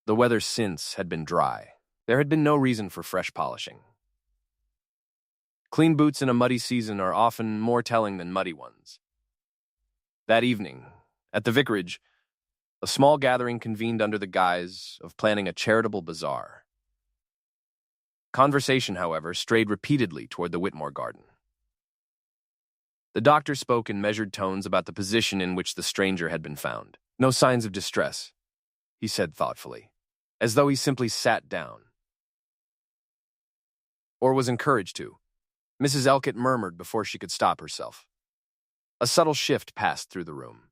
The weather since had been dry. There had been no reason for fresh polishing. Clean boots in a muddy season are often more telling than muddy ones. That evening, at the vicarage, a small gathering convened under the guise of planning a charitable bazaar. Conversation, however, strayed repeatedly toward the Whitmore garden. The doctor spoke in measured tones about the position in which the stranger had been found. No signs of distress, he said thoughtfully, as though he simply sat down. Or was encouraged to. Mrs. Elcott murmured before she could stop herself. A subtle shift passed through the room.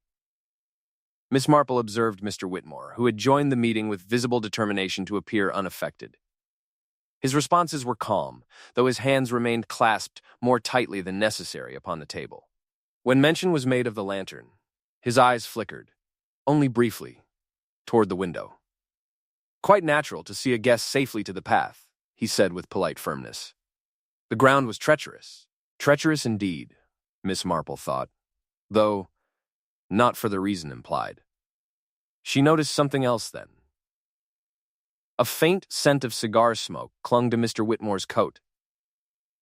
Miss Marple observed Mr. Whitmore, who had joined the meeting with visible determination to appear unaffected. His responses were calm, though his hands remained clasped more tightly than necessary upon the table. When mention was made of the lantern, his eyes flickered, only briefly, toward the window. Quite natural to see a guest safely to the path, he said with polite firmness. The ground was treacherous. Treacherous indeed, Miss Marple thought, though not for the reason implied. She noticed something else then. A faint scent of cigar smoke clung to Mr. Whitmore's coat.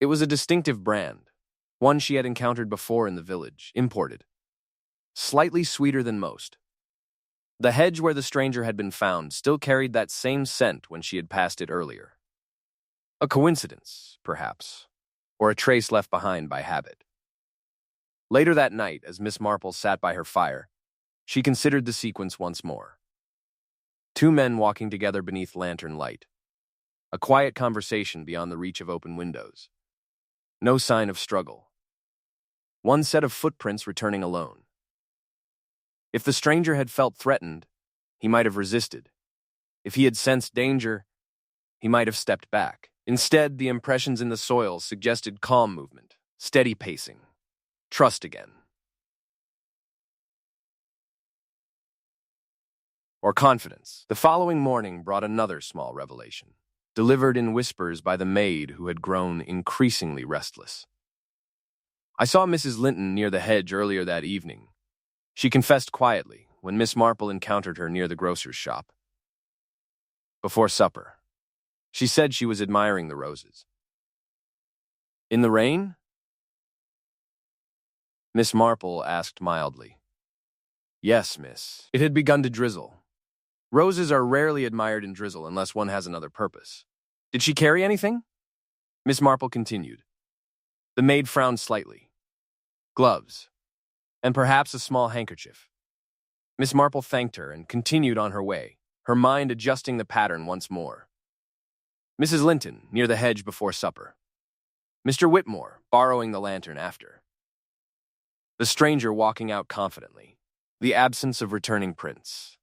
It was a distinctive brand, one she had encountered before in the village, imported. Slightly sweeter than most. The hedge where the stranger had been found still carried that same scent when she had passed it earlier. A coincidence, perhaps, or a trace left behind by habit. Later that night, as Miss Marple sat by her fire, she considered the sequence once more. Two men walking together beneath lantern light. A quiet conversation beyond the reach of open windows. No sign of struggle. One set of footprints returning alone. If the stranger had felt threatened, he might have resisted. If he had sensed danger, he might have stepped back. Instead, the impressions in the soil suggested calm movement, steady pacing, trust again. Or confidence. The following morning brought another small revelation, delivered in whispers by the maid who had grown increasingly restless. I saw Mrs. Linton near the hedge earlier that evening. She confessed quietly when Miss Marple encountered her near the grocer's shop. Before supper, she said she was admiring the roses. In the rain? Miss Marple asked mildly. Yes, miss. It had begun to drizzle. Roses are rarely admired in drizzle unless one has another purpose. Did she carry anything? Miss Marple continued. The maid frowned slightly. Gloves, and perhaps a small handkerchief. Miss Marple thanked her and continued on her way, her mind adjusting the pattern once more. Mrs. Linton, near the hedge before supper. Mr. Whitmore, borrowing the lantern after. The stranger walking out confidently. The absence of returning prints.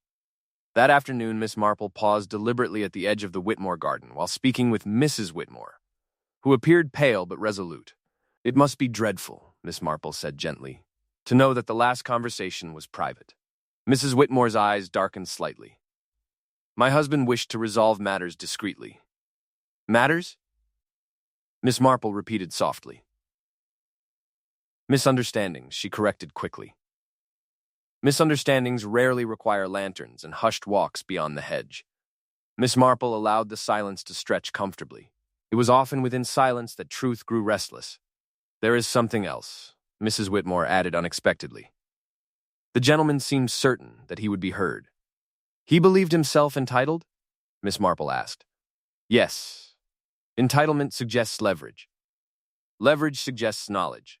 That afternoon, Miss Marple paused deliberately at the edge of the Whitmore garden while speaking with Mrs. Whitmore, who appeared pale but resolute. It must be dreadful, Miss Marple said gently, to know that the last conversation was private. Mrs. Whitmore's eyes darkened slightly. My husband wished to resolve matters discreetly. Matters? Miss Marple repeated softly. Misunderstandings, she corrected quickly. Misunderstandings rarely require lanterns and hushed walks beyond the hedge. Miss Marple allowed the silence to stretch comfortably. It was often within silence that truth grew restless. There is something else, Mrs. Whitmore added unexpectedly. The gentleman seemed certain that he would be heard. He believed himself entitled? Miss Marple asked. Yes. Entitlement suggests leverage. Leverage suggests knowledge.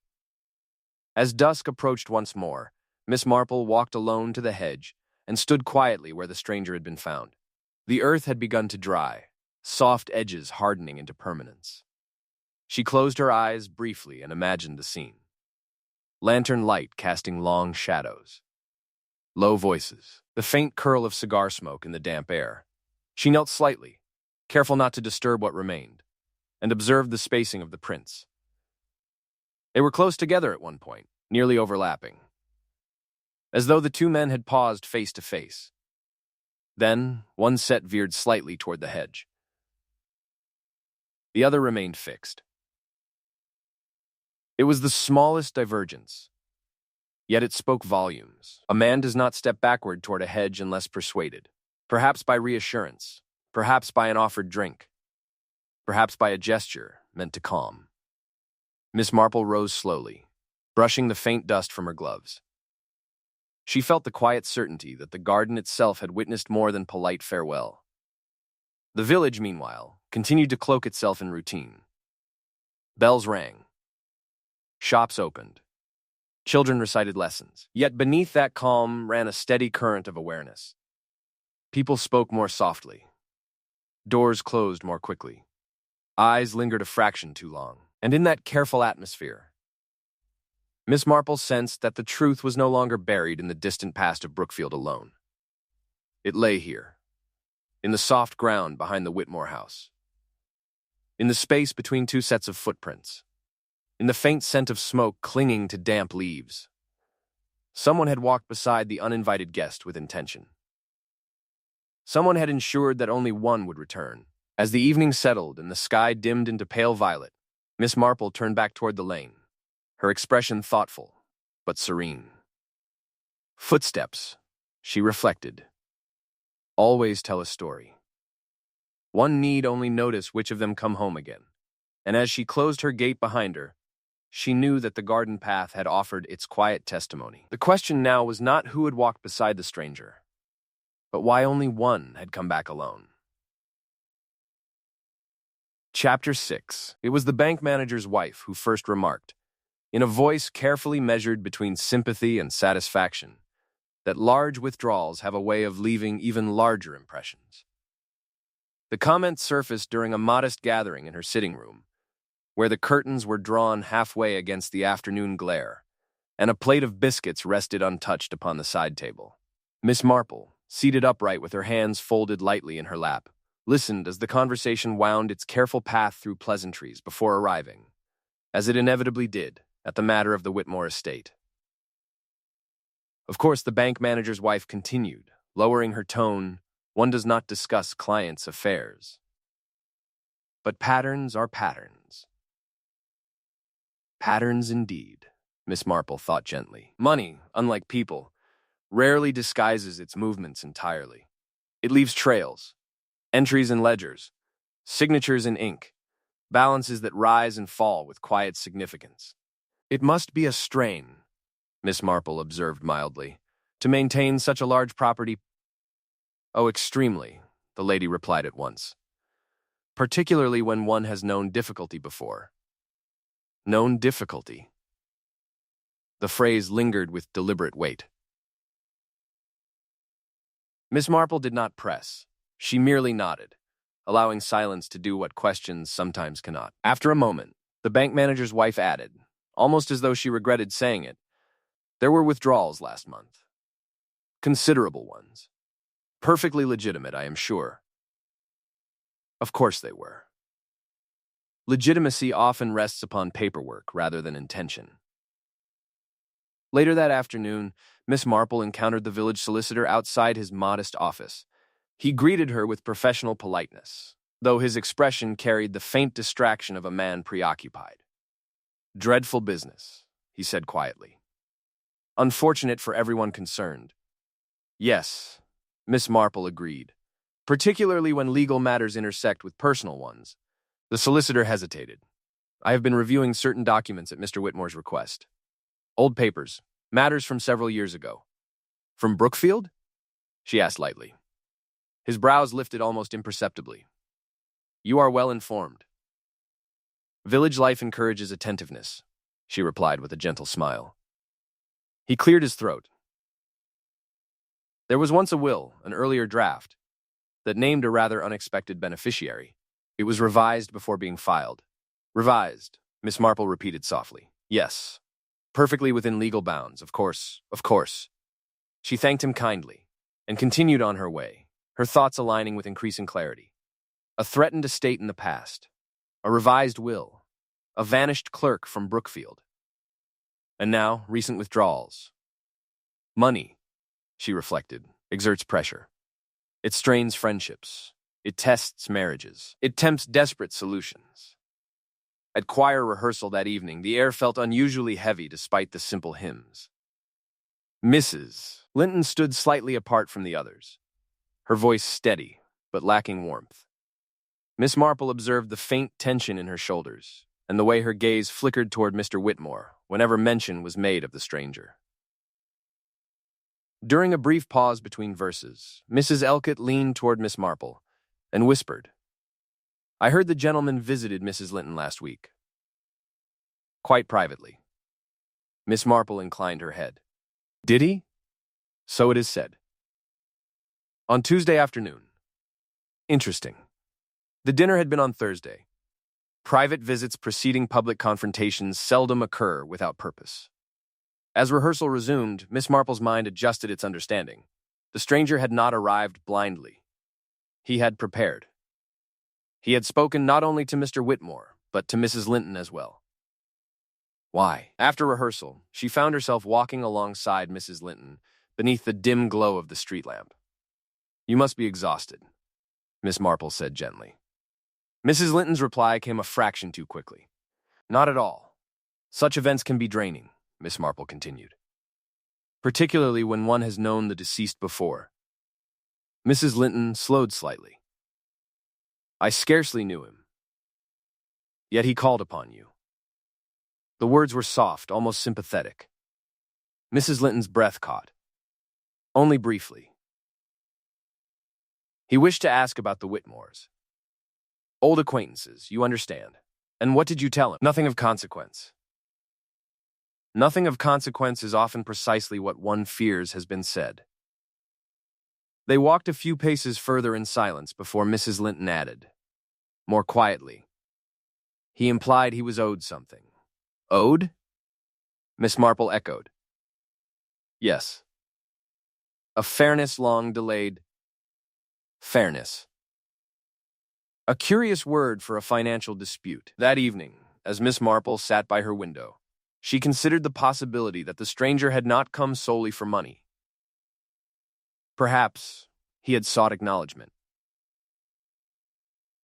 As dusk approached once more, Miss Marple walked alone to the hedge and stood quietly where the stranger had been found. The earth had begun to dry, soft edges hardening into permanence. She closed her eyes briefly and imagined the scene. Lantern light casting long shadows. Low voices, the faint curl of cigar smoke in the damp air. She knelt slightly, careful not to disturb what remained, and observed the spacing of the prints. They were close together at one point, nearly overlapping, as though the two men had paused face to face. Then, one set veered slightly toward the hedge. The other remained fixed. It was the smallest divergence, yet it spoke volumes. A man does not step backward toward a hedge unless persuaded, perhaps by reassurance, perhaps by an offered drink, perhaps by a gesture meant to calm. Miss Marple rose slowly, brushing the faint dust from her gloves. She felt the quiet certainty that the garden itself had witnessed more than polite farewell. The village, meanwhile, continued to cloak itself in routine. Bells rang. Shops opened. Children recited lessons. Yet beneath that calm ran a steady current of awareness. People spoke more softly. Doors closed more quickly. Eyes lingered a fraction too long. And in that careful atmosphere, Miss Marple sensed that the truth was no longer buried in the distant past of Brookfield alone. It lay here, in the soft ground behind the Whitmore house, in the space between two sets of footprints, in the faint scent of smoke clinging to damp leaves. Someone had walked beside the uninvited guest with intention. Someone had ensured that only one would return. As the evening settled and the sky dimmed into pale violet, Miss Marple turned back toward the lane, her expression thoughtful, but serene. Footsteps, she reflected, always tell a story. One need only notice which of them come home again. And as she closed her gate behind her, she knew that the garden path had offered its quiet testimony. The question now was not who had walked beside the stranger, but why only one had come back alone. Chapter 6. It was the bank manager's wife who first remarked, in a voice carefully measured between sympathy and satisfaction, that large withdrawals have a way of leaving even larger impressions. The comment surfaced during a modest gathering in her sitting room, where the curtains were drawn halfway against the afternoon glare, and a plate of biscuits rested untouched upon the side table. Miss Marple, seated upright with her hands folded lightly in her lap, listened as the conversation wound its careful path through pleasantries before arriving, as it inevitably did, at the matter of the Whitmore estate. Of course, the bank manager's wife continued, lowering her tone. One does not discuss clients' affairs. But patterns are patterns. Patterns indeed, Miss Marple thought gently. Money, unlike people, rarely disguises its movements entirely. It leaves trails, entries in ledgers, signatures in ink, balances that rise and fall with quiet significance. It must be a strain, Miss Marple observed mildly, to maintain such a large property. Oh, extremely, the lady replied at once. Particularly when one has known difficulty before. Known difficulty. The phrase lingered with deliberate weight. Miss Marple did not press. She merely nodded, allowing silence to do what questions sometimes cannot. After a moment, the bank manager's wife added, almost as though she regretted saying it, there were withdrawals last month. Considerable ones. Perfectly legitimate, I am sure. Of course they were. Legitimacy often rests upon paperwork rather than intention. Later that afternoon, Miss Marple encountered the village solicitor outside his modest office. He greeted her with professional politeness, though his expression carried the faint distraction of a man preoccupied. Dreadful business, he said quietly. Unfortunate for everyone concerned. Yes, Miss Marple agreed, particularly when legal matters intersect with personal ones. The solicitor hesitated. I have been reviewing certain documents at Mr. Whitmore's request. Old papers, matters from several years ago. From Brookfield? She asked lightly. His brows lifted almost imperceptibly. You are well informed. Village life encourages attentiveness, she replied with a gentle smile. He cleared his throat. There was once a will, an earlier draft, that named a rather unexpected beneficiary. It was revised before being filed. Revised, Miss Marple repeated softly. Yes, perfectly within legal bounds, of course, of course. She thanked him kindly and continued on her way, her thoughts aligning with increasing clarity. A threatened estate in the past, a revised will, a vanished clerk from Brookfield. And now, recent withdrawals. Money, she reflected, exerts pressure. It strains friendships. It tests marriages. It tempts desperate solutions. At choir rehearsal that evening, the air felt unusually heavy despite the simple hymns. Mrs. Linton stood slightly apart from the others, her voice steady, but lacking warmth. Miss Marple observed the faint tension in her shoulders, and the way her gaze flickered toward Mr. Whitmore whenever mention was made of the stranger. During a brief pause between verses, Mrs. Elcott leaned toward Miss Marple and whispered, I heard the gentleman visited Mrs. Linton last week. Quite privately. Miss Marple inclined her head. Did he? So it is said. On Tuesday afternoon. Interesting. The dinner had been on Thursday. Private visits preceding public confrontations seldom occur without purpose. As rehearsal resumed, Miss Marple's mind adjusted its understanding. The stranger had not arrived blindly. He had prepared. He had spoken not only to Mr. Whitmore, but to Mrs. Linton as well. Why? After rehearsal, she found herself walking alongside Mrs. Linton beneath the dim glow of the street lamp. You must be exhausted, Miss Marple said gently. Mrs. Linton's reply came a fraction too quickly. Not at all. Such events can be draining, Miss Marple continued. Particularly when one has known the deceased before. Mrs. Linton slowed slightly. I scarcely knew him. Yet he called upon you. The words were soft, almost sympathetic. Mrs. Linton's breath caught. Only briefly. He wished to ask about the Whitmores. Old acquaintances, you understand. And what did you tell him? Nothing of consequence. Nothing of consequence is often precisely what one fears has been said. They walked a few paces further in silence before Mrs. Linton added, more quietly. He implied he was owed something. Owed? Miss Marple echoed. Yes. A fairness long delayed. Fairness. A curious word for a financial dispute. That evening, as Miss Marple sat by her window, she considered the possibility that the stranger had not come solely for money. Perhaps he had sought acknowledgement,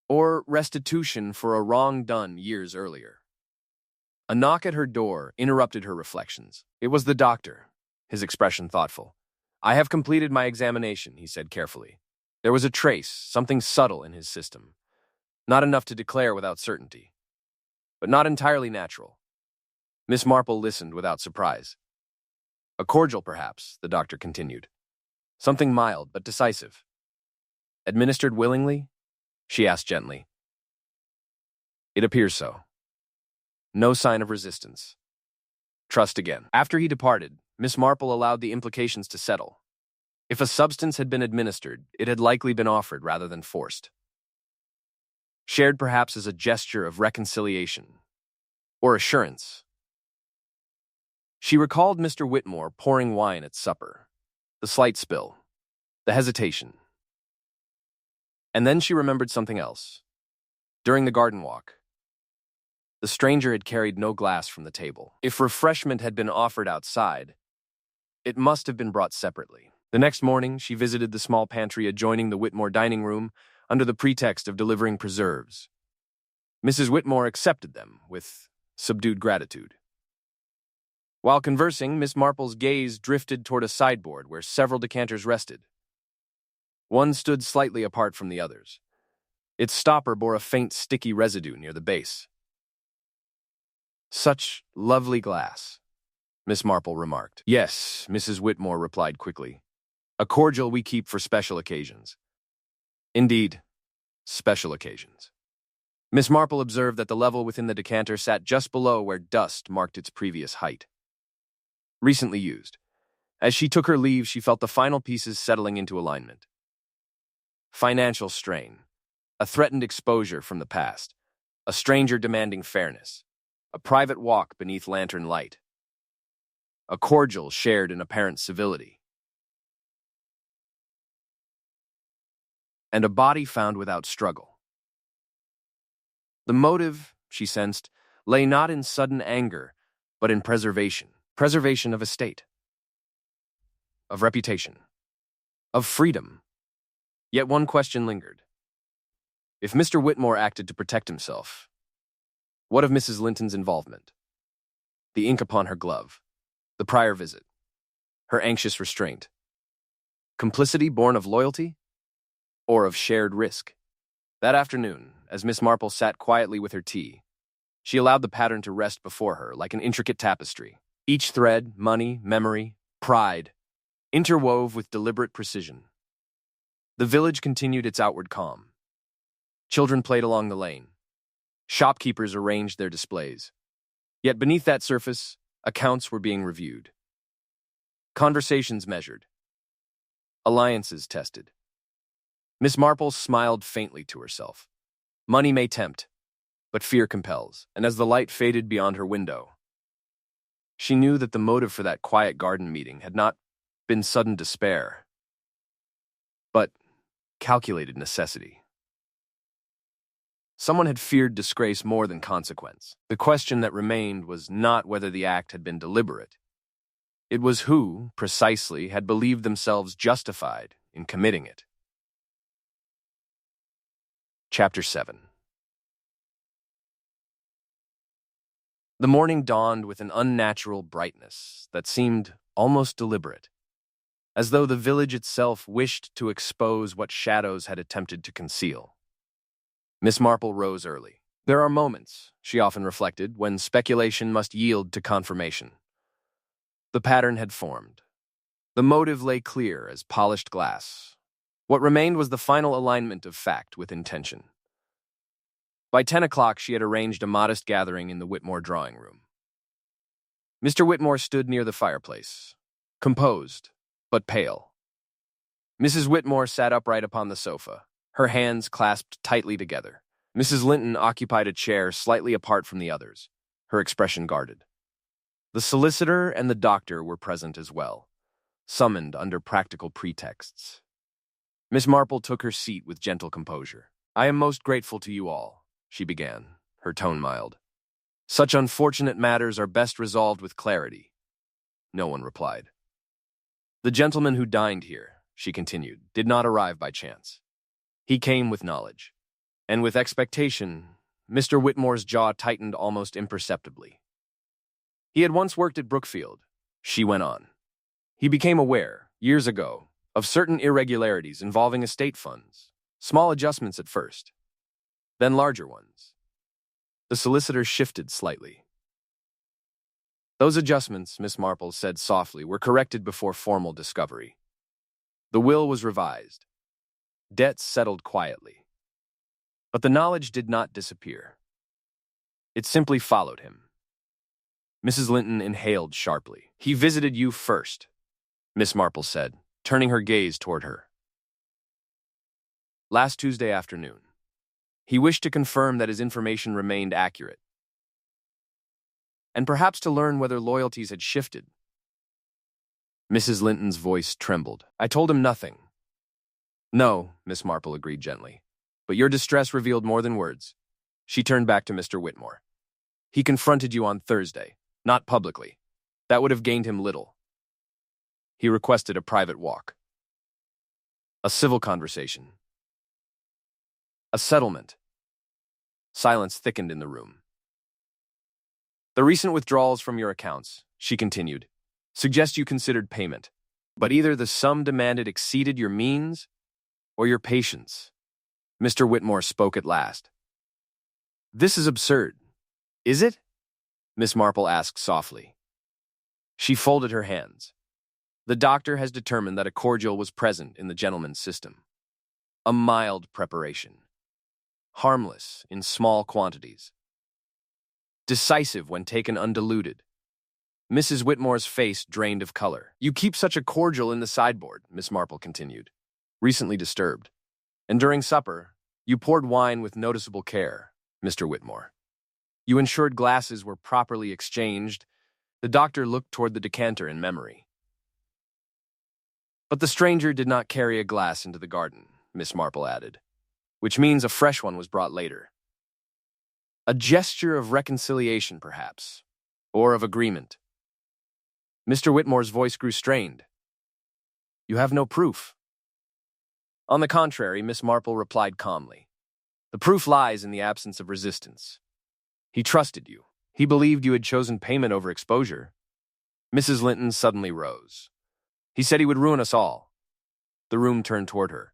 or restitution for a wrong done years earlier. A knock at her door interrupted her reflections. It was the doctor, his expression thoughtful. I have completed my examination, he said carefully. There was a trace, something subtle in his system. Not enough to declare without certainty, but not entirely natural. Miss Marple listened without surprise. A cordial, perhaps, the doctor continued. Something mild but decisive. Administered willingly? She asked gently. It appears so. No sign of resistance. Trust again. After he departed, Miss Marple allowed the implications to settle. If a substance had been administered, it had likely been offered rather than forced. Shared perhaps as a gesture of reconciliation or assurance. She recalled Mr. Whitmore pouring wine at supper, the slight spill, the hesitation. And then she remembered something else. During the garden walk, the stranger had carried no glass from the table. If refreshment had been offered outside, it must have been brought separately. The next morning, she visited the small pantry adjoining the Whitmore dining room under the pretext of delivering preserves. Mrs. Whitmore accepted them with subdued gratitude. While conversing, Miss Marple's gaze drifted toward a sideboard where several decanters rested. One stood slightly apart from the others. Its stopper bore a faint, sticky residue near the base. Such lovely glass, Miss Marple remarked. Yes, Mrs. Whitmore replied quickly. A cordial we keep for special occasions. Indeed, special occasions. Miss Marple observed that the level within the decanter sat just below where dust marked its previous height. Recently used. As she took her leave, she felt the final pieces settling into alignment. Financial strain. A threatened exposure from the past. A stranger demanding fairness. A private walk beneath lantern light. A cordial shared in apparent civility. And a body found without struggle. The motive, she sensed, lay not in sudden anger, but in preservation. Preservation of estate. Of reputation. Of freedom. Yet one question lingered. If Mr. Whitmore acted to protect himself, what of Mrs. Linton's involvement? The ink upon her glove. The prior visit. Her anxious restraint. Complicity born of loyalty? Or of shared risk? That afternoon, as Miss Marple sat quietly with her tea, she allowed the pattern to rest before her like an intricate tapestry. Each thread, money, memory, pride, interwove with deliberate precision. The village continued its outward calm. Children played along the lane. Shopkeepers arranged their displays. Yet beneath that surface, accounts were being reviewed. Conversations measured. Alliances tested. Miss Marple smiled faintly to herself. Money may tempt, but fear compels, and as the light faded beyond her window, she knew that the motive for that quiet garden meeting had not been sudden despair, but calculated necessity. Someone had feared disgrace more than consequence. The question that remained was not whether the act had been deliberate. It was who, precisely, had believed themselves justified in committing it. Chapter 7. The morning dawned with an unnatural brightness that seemed almost deliberate. as though the village itself wished to expose what shadows had attempted to conceal. Miss Marple rose early. There are moments, she often reflected, when speculation must yield to confirmation. The pattern had formed. The motive lay clear as polished glass. What remained was the final alignment of fact with intention. By 10 o'clock, she had arranged a modest gathering in the Whitmore drawing room. Mr. Whitmore stood near the fireplace, composed, but pale. Mrs. Whitmore sat upright upon the sofa, her hands clasped tightly together. Mrs. Linton occupied a chair slightly apart from the others, her expression guarded. The solicitor and the doctor were present as well, summoned under practical pretexts. Miss Marple took her seat with gentle composure. "I am most grateful to you all," she began, her tone mild. "Such unfortunate matters are best resolved with clarity." No one replied. "The gentleman who dined here," she continued, "did not arrive by chance. He came with knowledge. And with expectation, Mr. Whitmore's jaw tightened almost imperceptibly. He had once worked at Brookfield, she went on. He became aware, years ago, of certain irregularities involving estate funds, small adjustments at first, then larger ones. The solicitor shifted slightly. "Those adjustments," Miss Marple said softly, "were corrected before formal discovery. The will was revised. Debts settled quietly. But the knowledge did not disappear. It simply followed him." Mrs. Linton inhaled sharply. "He visited you first," Miss Marple said, turning her gaze toward her. "Last Tuesday afternoon. He wished to confirm that his information remained accurate, and perhaps to learn whether loyalties had shifted." Mrs. Linton's voice trembled. "I told him nothing." "No," Miss Marple agreed gently. "But your distress revealed more than words." She turned back to Mr. Whitmore. "He confronted you on Thursday, not publicly. That would have gained him little. He requested a private walk. A civil conversation. A settlement." Silence thickened in the room. "The recent withdrawals from your accounts," she continued, "suggest you considered payment. But either the sum demanded exceeded your means or your patience." Mr. Whitmore spoke at last. "This is absurd." "Is it?" Miss Marple asked softly. She folded her hands. "The doctor has determined that a cordial was present in the gentleman's system. A mild preparation. Harmless in small quantities. Decisive when taken undiluted." Mrs. Whitmore's face drained of color. "You keep such a cordial in the sideboard," Miss Marple continued, recently disturbed. "And during supper, you poured wine with noticeable care, Mr. Whitmore. You ensured glasses were properly exchanged." The doctor looked toward the decanter in memory. "But the stranger did not carry a glass into the garden," Miss Marple added, "which means a fresh one was brought later. A gesture of reconciliation, perhaps, or of agreement." Mr. Whitmore's voice grew strained. "You have no proof." "On the contrary," Miss Marple replied calmly. "The proof lies in the absence of resistance. He trusted you. He believed you had chosen payment over exposure." Mrs. Linton suddenly rose. "He said he would ruin us all." The room turned toward her.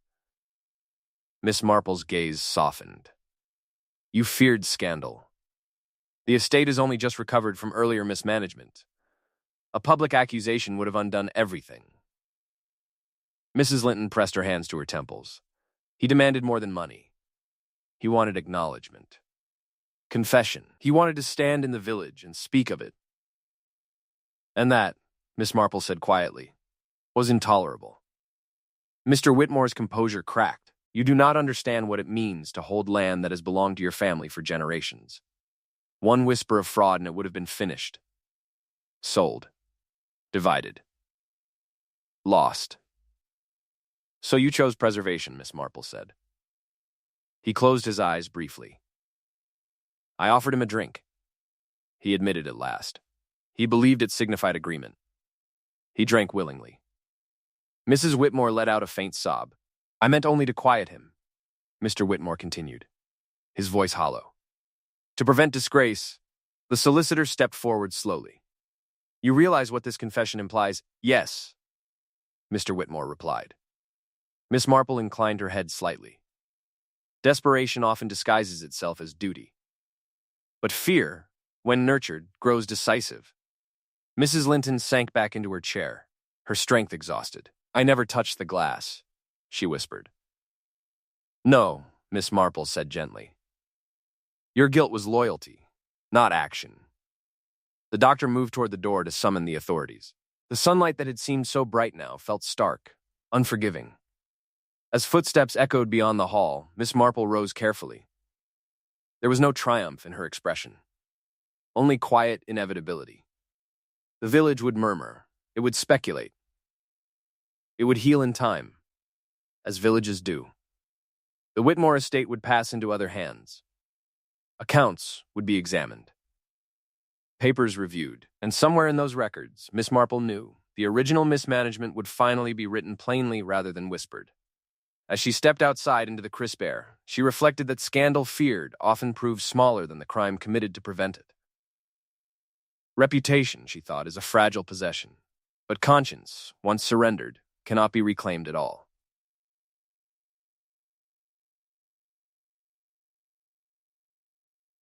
Miss Marple's gaze softened. "You feared scandal. The estate is only just recovered from earlier mismanagement. A public accusation would have undone everything." Mrs. Linton pressed her hands to her temples. "He demanded more than money. He wanted acknowledgement. Confession. He wanted to stand in the village and speak of it. And that," Miss Marple said quietly, "was intolerable." Mr. Whitmore's composure cracked. "You do not understand what it means to hold land that has belonged to your family for generations. One whisper of fraud and it would have been finished. Sold. Divided. Lost. So you chose preservation," Miss Marple said. He closed his eyes briefly. "I offered him a drink. He admitted at last. He believed it signified agreement. He drank willingly." Mrs. Whitmore let out a faint sob. "I meant only to quiet him," Mr. Whitmore continued, his voice hollow. "To prevent disgrace." The solicitor stepped forward slowly. "You realize what this confession implies?" "Yes." Mr. Whitmore replied. Miss Marple inclined her head slightly. Desperation often disguises itself as duty. But fear, when nurtured, grows decisive. Mrs. Linton sank back into her chair, her strength exhausted. I never touched the glass, she whispered. No, Miss Marple said gently. Your guilt was loyalty, not action. The doctor moved toward the door to summon the authorities. The sunlight that had seemed so bright now felt stark, unforgiving. As footsteps echoed beyond the hall, Miss Marple rose carefully. There was no triumph in her expression, only quiet inevitability. The village would murmur, it would speculate. It would heal in time, as villages do. The Whitmore estate would pass into other hands. Accounts would be examined. Papers reviewed, and somewhere in those records, Miss Marple knew the original mismanagement would finally be written plainly rather than whispered. As she stepped outside into the crisp air, she reflected that scandal feared often proves smaller than the crime committed to prevent it. Reputation, she thought, is a fragile possession, but conscience, once surrendered, cannot be reclaimed at all.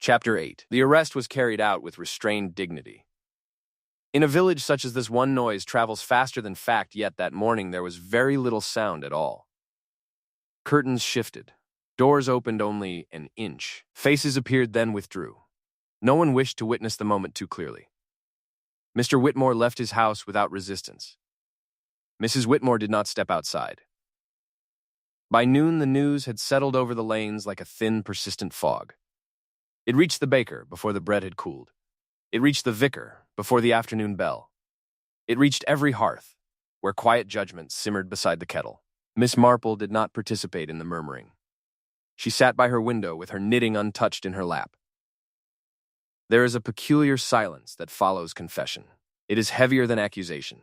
Chapter 8. The arrest was carried out with restrained dignity. In a village such as this, one noise travels faster than fact, yet that morning there was very little sound at all. Curtains shifted. Doors opened only an inch. Faces appeared, then withdrew. No one wished to witness the moment too clearly. Mr. Whitmore left his house without resistance. Mrs. Whitmore did not step outside. By noon, the news had settled over the lanes like a thin, persistent fog. It reached the baker before the bread had cooled. It reached the vicar before the afternoon bell. It reached every hearth, where quiet judgment simmered beside the kettle. Miss Marple did not participate in the murmuring. She sat by her window with her knitting untouched in her lap. There is a peculiar silence that follows confession. It is heavier than accusation,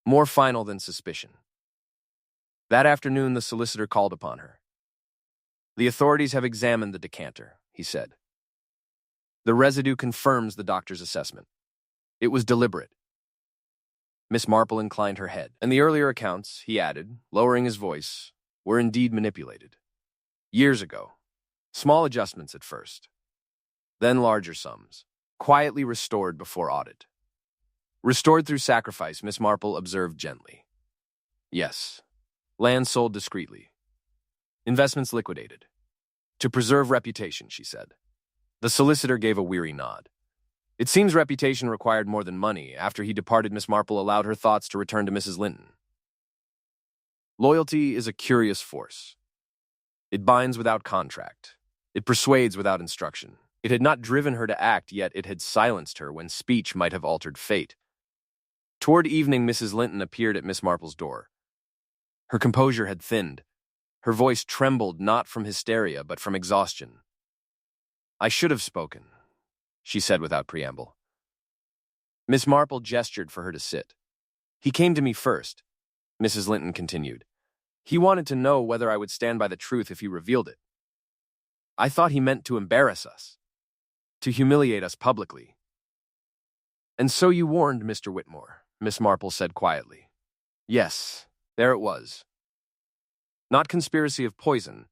more final than suspicion. That afternoon, the solicitor called upon her. The authorities have examined the decanter, he said. The residue confirms the doctor's assessment. It was deliberate. Miss Marple inclined her head, and the earlier accounts, he added, lowering his voice, were indeed manipulated. Years ago. Small adjustments at first. Then larger sums, quietly restored before audit. Restored through sacrifice, Miss Marple observed gently. Yes. Land sold discreetly. Investments liquidated. To preserve reputation, she said. The solicitor gave a weary nod. It seems reputation required more than money. After he departed, Miss Marple allowed her thoughts to return to Mrs. Linton. Loyalty is a curious force. It binds without contract. It persuades without instruction. It had not driven her to act, yet it had silenced her when speech might have altered fate. Toward evening, Mrs. Linton appeared at Miss Marple's door. Her composure had thinned. Her voice trembled not from hysteria, but from exhaustion. I should have spoken, she said without preamble. Miss Marple gestured for her to sit. He came to me first, Mrs. Linton continued. He wanted to know whether I would stand by the truth if he revealed it. I thought he meant to embarrass us, to humiliate us publicly. And so you warned Mr. Whitmore, Miss Marple said quietly. Yes, there it was. Not conspiracy of poison,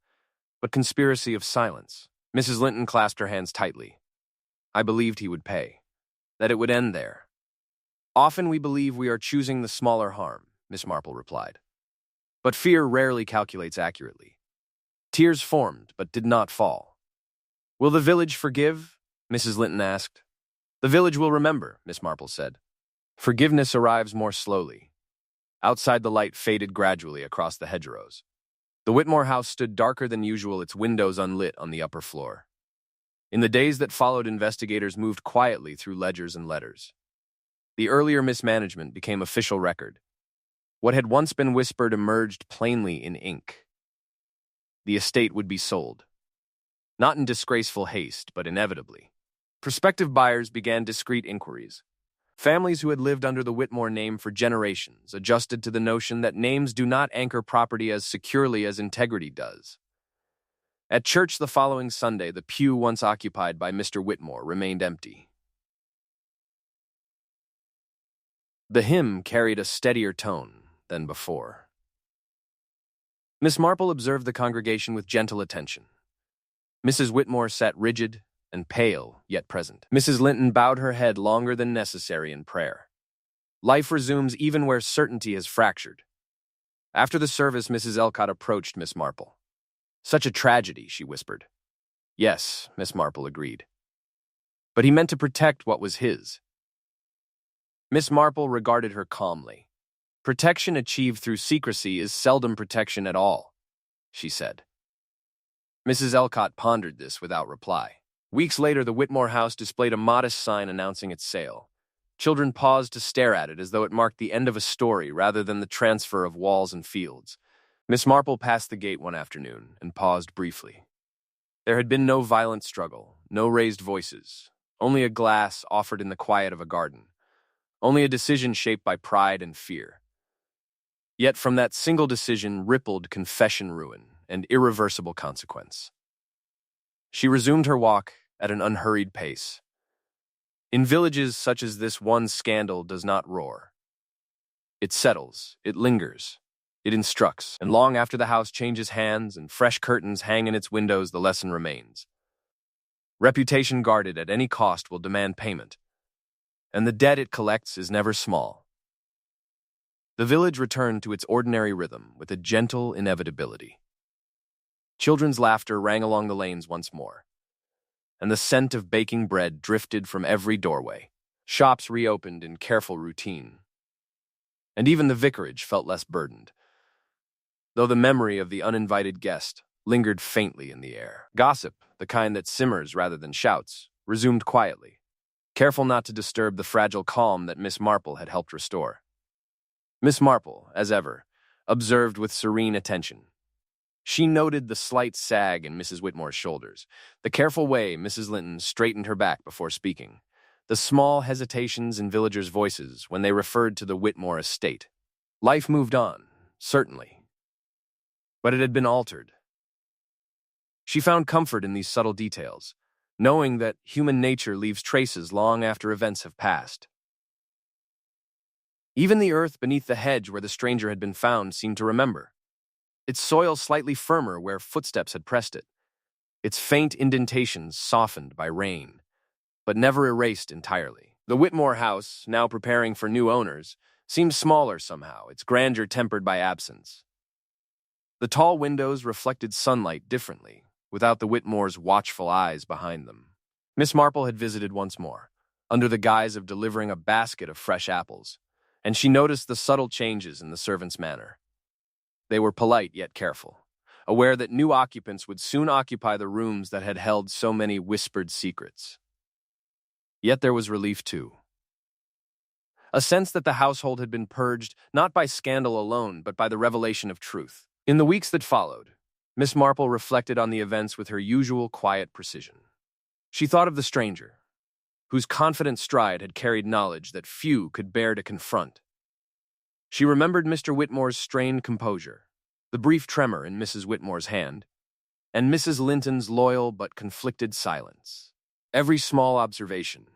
but conspiracy of silence. Mrs. Linton clasped her hands tightly. I believed he would pay, that it would end there. Often we believe we are choosing the smaller harm, Miss Marple replied. But fear rarely calculates accurately. Tears formed, but did not fall. Will the village forgive? Mrs. Linton asked. The village will remember, Miss Marple said. Forgiveness arrives more slowly. Outside, the light faded gradually across the hedgerows. The Whitmore house stood darker than usual, its windows unlit on the upper floor. In the days that followed, investigators moved quietly through ledgers and letters. The earlier mismanagement became official record. What had once been whispered emerged plainly in ink. The estate would be sold. Not in disgraceful haste, but inevitably. Prospective buyers began discreet inquiries. Families who had lived under the Whitmore name for generations adjusted to the notion that names do not anchor property as securely as integrity does. At church the following Sunday, the pew once occupied by Mr. Whitmore remained empty. The hymn carried a steadier tone, than before. Miss Marple observed the congregation with gentle attention. Mrs. Whitmore sat rigid and pale, yet present. Mrs. Linton bowed her head longer than necessary in prayer. Life resumes even where certainty has fractured. After the service, Mrs. Elcott approached Miss Marple. "Such a tragedy," she whispered. "Yes," Miss Marple agreed. "But he meant to protect what was his." Miss Marple regarded her calmly. "Protection achieved through secrecy is seldom protection at all," she said. Mrs. Elcott pondered this without reply. Weeks later, the Whitmore house displayed a modest sign announcing its sale. Children paused to stare at it as though it marked the end of a story rather than the transfer of walls and fields. Miss Marple passed the gate one afternoon and paused briefly. There had been no violent struggle, no raised voices, only a glass offered in the quiet of a garden, only a decision shaped by pride and fear. Yet from that single decision rippled confession, ruin, and irreversible consequence. She resumed her walk at an unhurried pace. In villages such as this, one scandal does not roar. It settles, it lingers, it instructs, and long after the house changes hands and fresh curtains hang in its windows, the lesson remains. Reputation guarded at any cost will demand payment, and the debt it collects is never small. The village returned to its ordinary rhythm with a gentle inevitability. Children's laughter rang along the lanes once more, and the scent of baking bread drifted from every doorway. Shops reopened in careful routine, and even the vicarage felt less burdened, though the memory of the uninvited guest lingered faintly in the air. Gossip, the kind that simmers rather than shouts, resumed quietly, careful not to disturb the fragile calm that Miss Marple had helped restore. Miss Marple, as ever, observed with serene attention. She noted the slight sag in Mrs. Whitmore's shoulders, the careful way Mrs. Linton straightened her back before speaking, the small hesitations in villagers' voices when they referred to the Whitmore estate. Life moved on, certainly, but it had been altered. She found comfort in these subtle details, knowing that human nature leaves traces long after events have passed. Even the earth beneath the hedge where the stranger had been found seemed to remember, its soil slightly firmer where footsteps had pressed it, its faint indentations softened by rain, but never erased entirely. The Whitmore house, now preparing for new owners, seemed smaller somehow, its grandeur tempered by absence. The tall windows reflected sunlight differently, without the Whitmores' watchful eyes behind them. Miss Marple had visited once more, under the guise of delivering a basket of fresh apples, and she noticed the subtle changes in the servants' manner. They were polite yet careful, aware that new occupants would soon occupy the rooms that had held so many whispered secrets. Yet there was relief too. A sense that the household had been purged not by scandal alone, but by the revelation of truth. In the weeks that followed, Miss Marple reflected on the events with her usual quiet precision. She thought of the stranger, whose confident stride had carried knowledge that few could bear to confront. She remembered Mr. Whitmore's strained composure, the brief tremor in Mrs. Whitmore's hand, and Mrs. Linton's loyal but conflicted silence. Every small observation,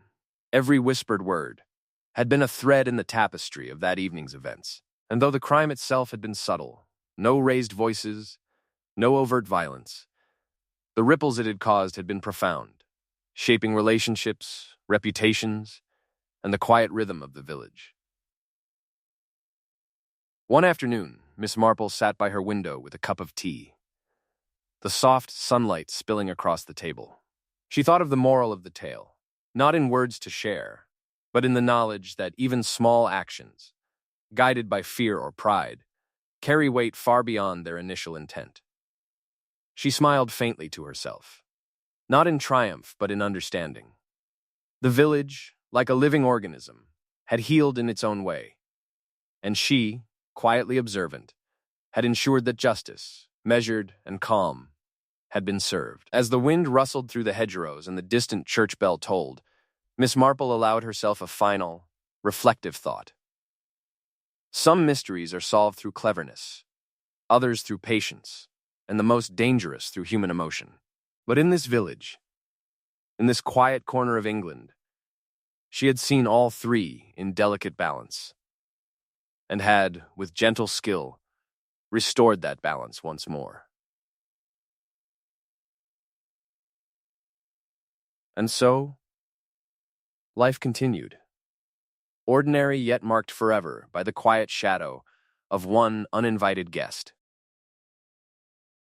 every whispered word, had been a thread in the tapestry of that evening's events. And though the crime itself had been subtle, no raised voices, no overt violence, the ripples it had caused had been profound, shaping relationships, reputations, and the quiet rhythm of the village. One afternoon, Miss Marple sat by her window with a cup of tea, the soft sunlight spilling across the table. She thought of the moral of the tale, not in words to share, but in the knowledge that even small actions, guided by fear or pride, carry weight far beyond their initial intent. She smiled faintly to herself, not in triumph but in understanding. The village, like a living organism, had healed in its own way, and she, quietly observant, had ensured that justice, measured and calm, had been served. As the wind rustled through the hedgerows and the distant church bell tolled, Miss Marple allowed herself a final, reflective thought. Some mysteries are solved through cleverness, others through patience, and the most dangerous through human emotion. But in this village, in this quiet corner of England, she had seen all three in delicate balance. and had, with gentle skill, restored that balance once more. And so, life continued. Ordinary yet marked forever by the quiet shadow of one uninvited guest.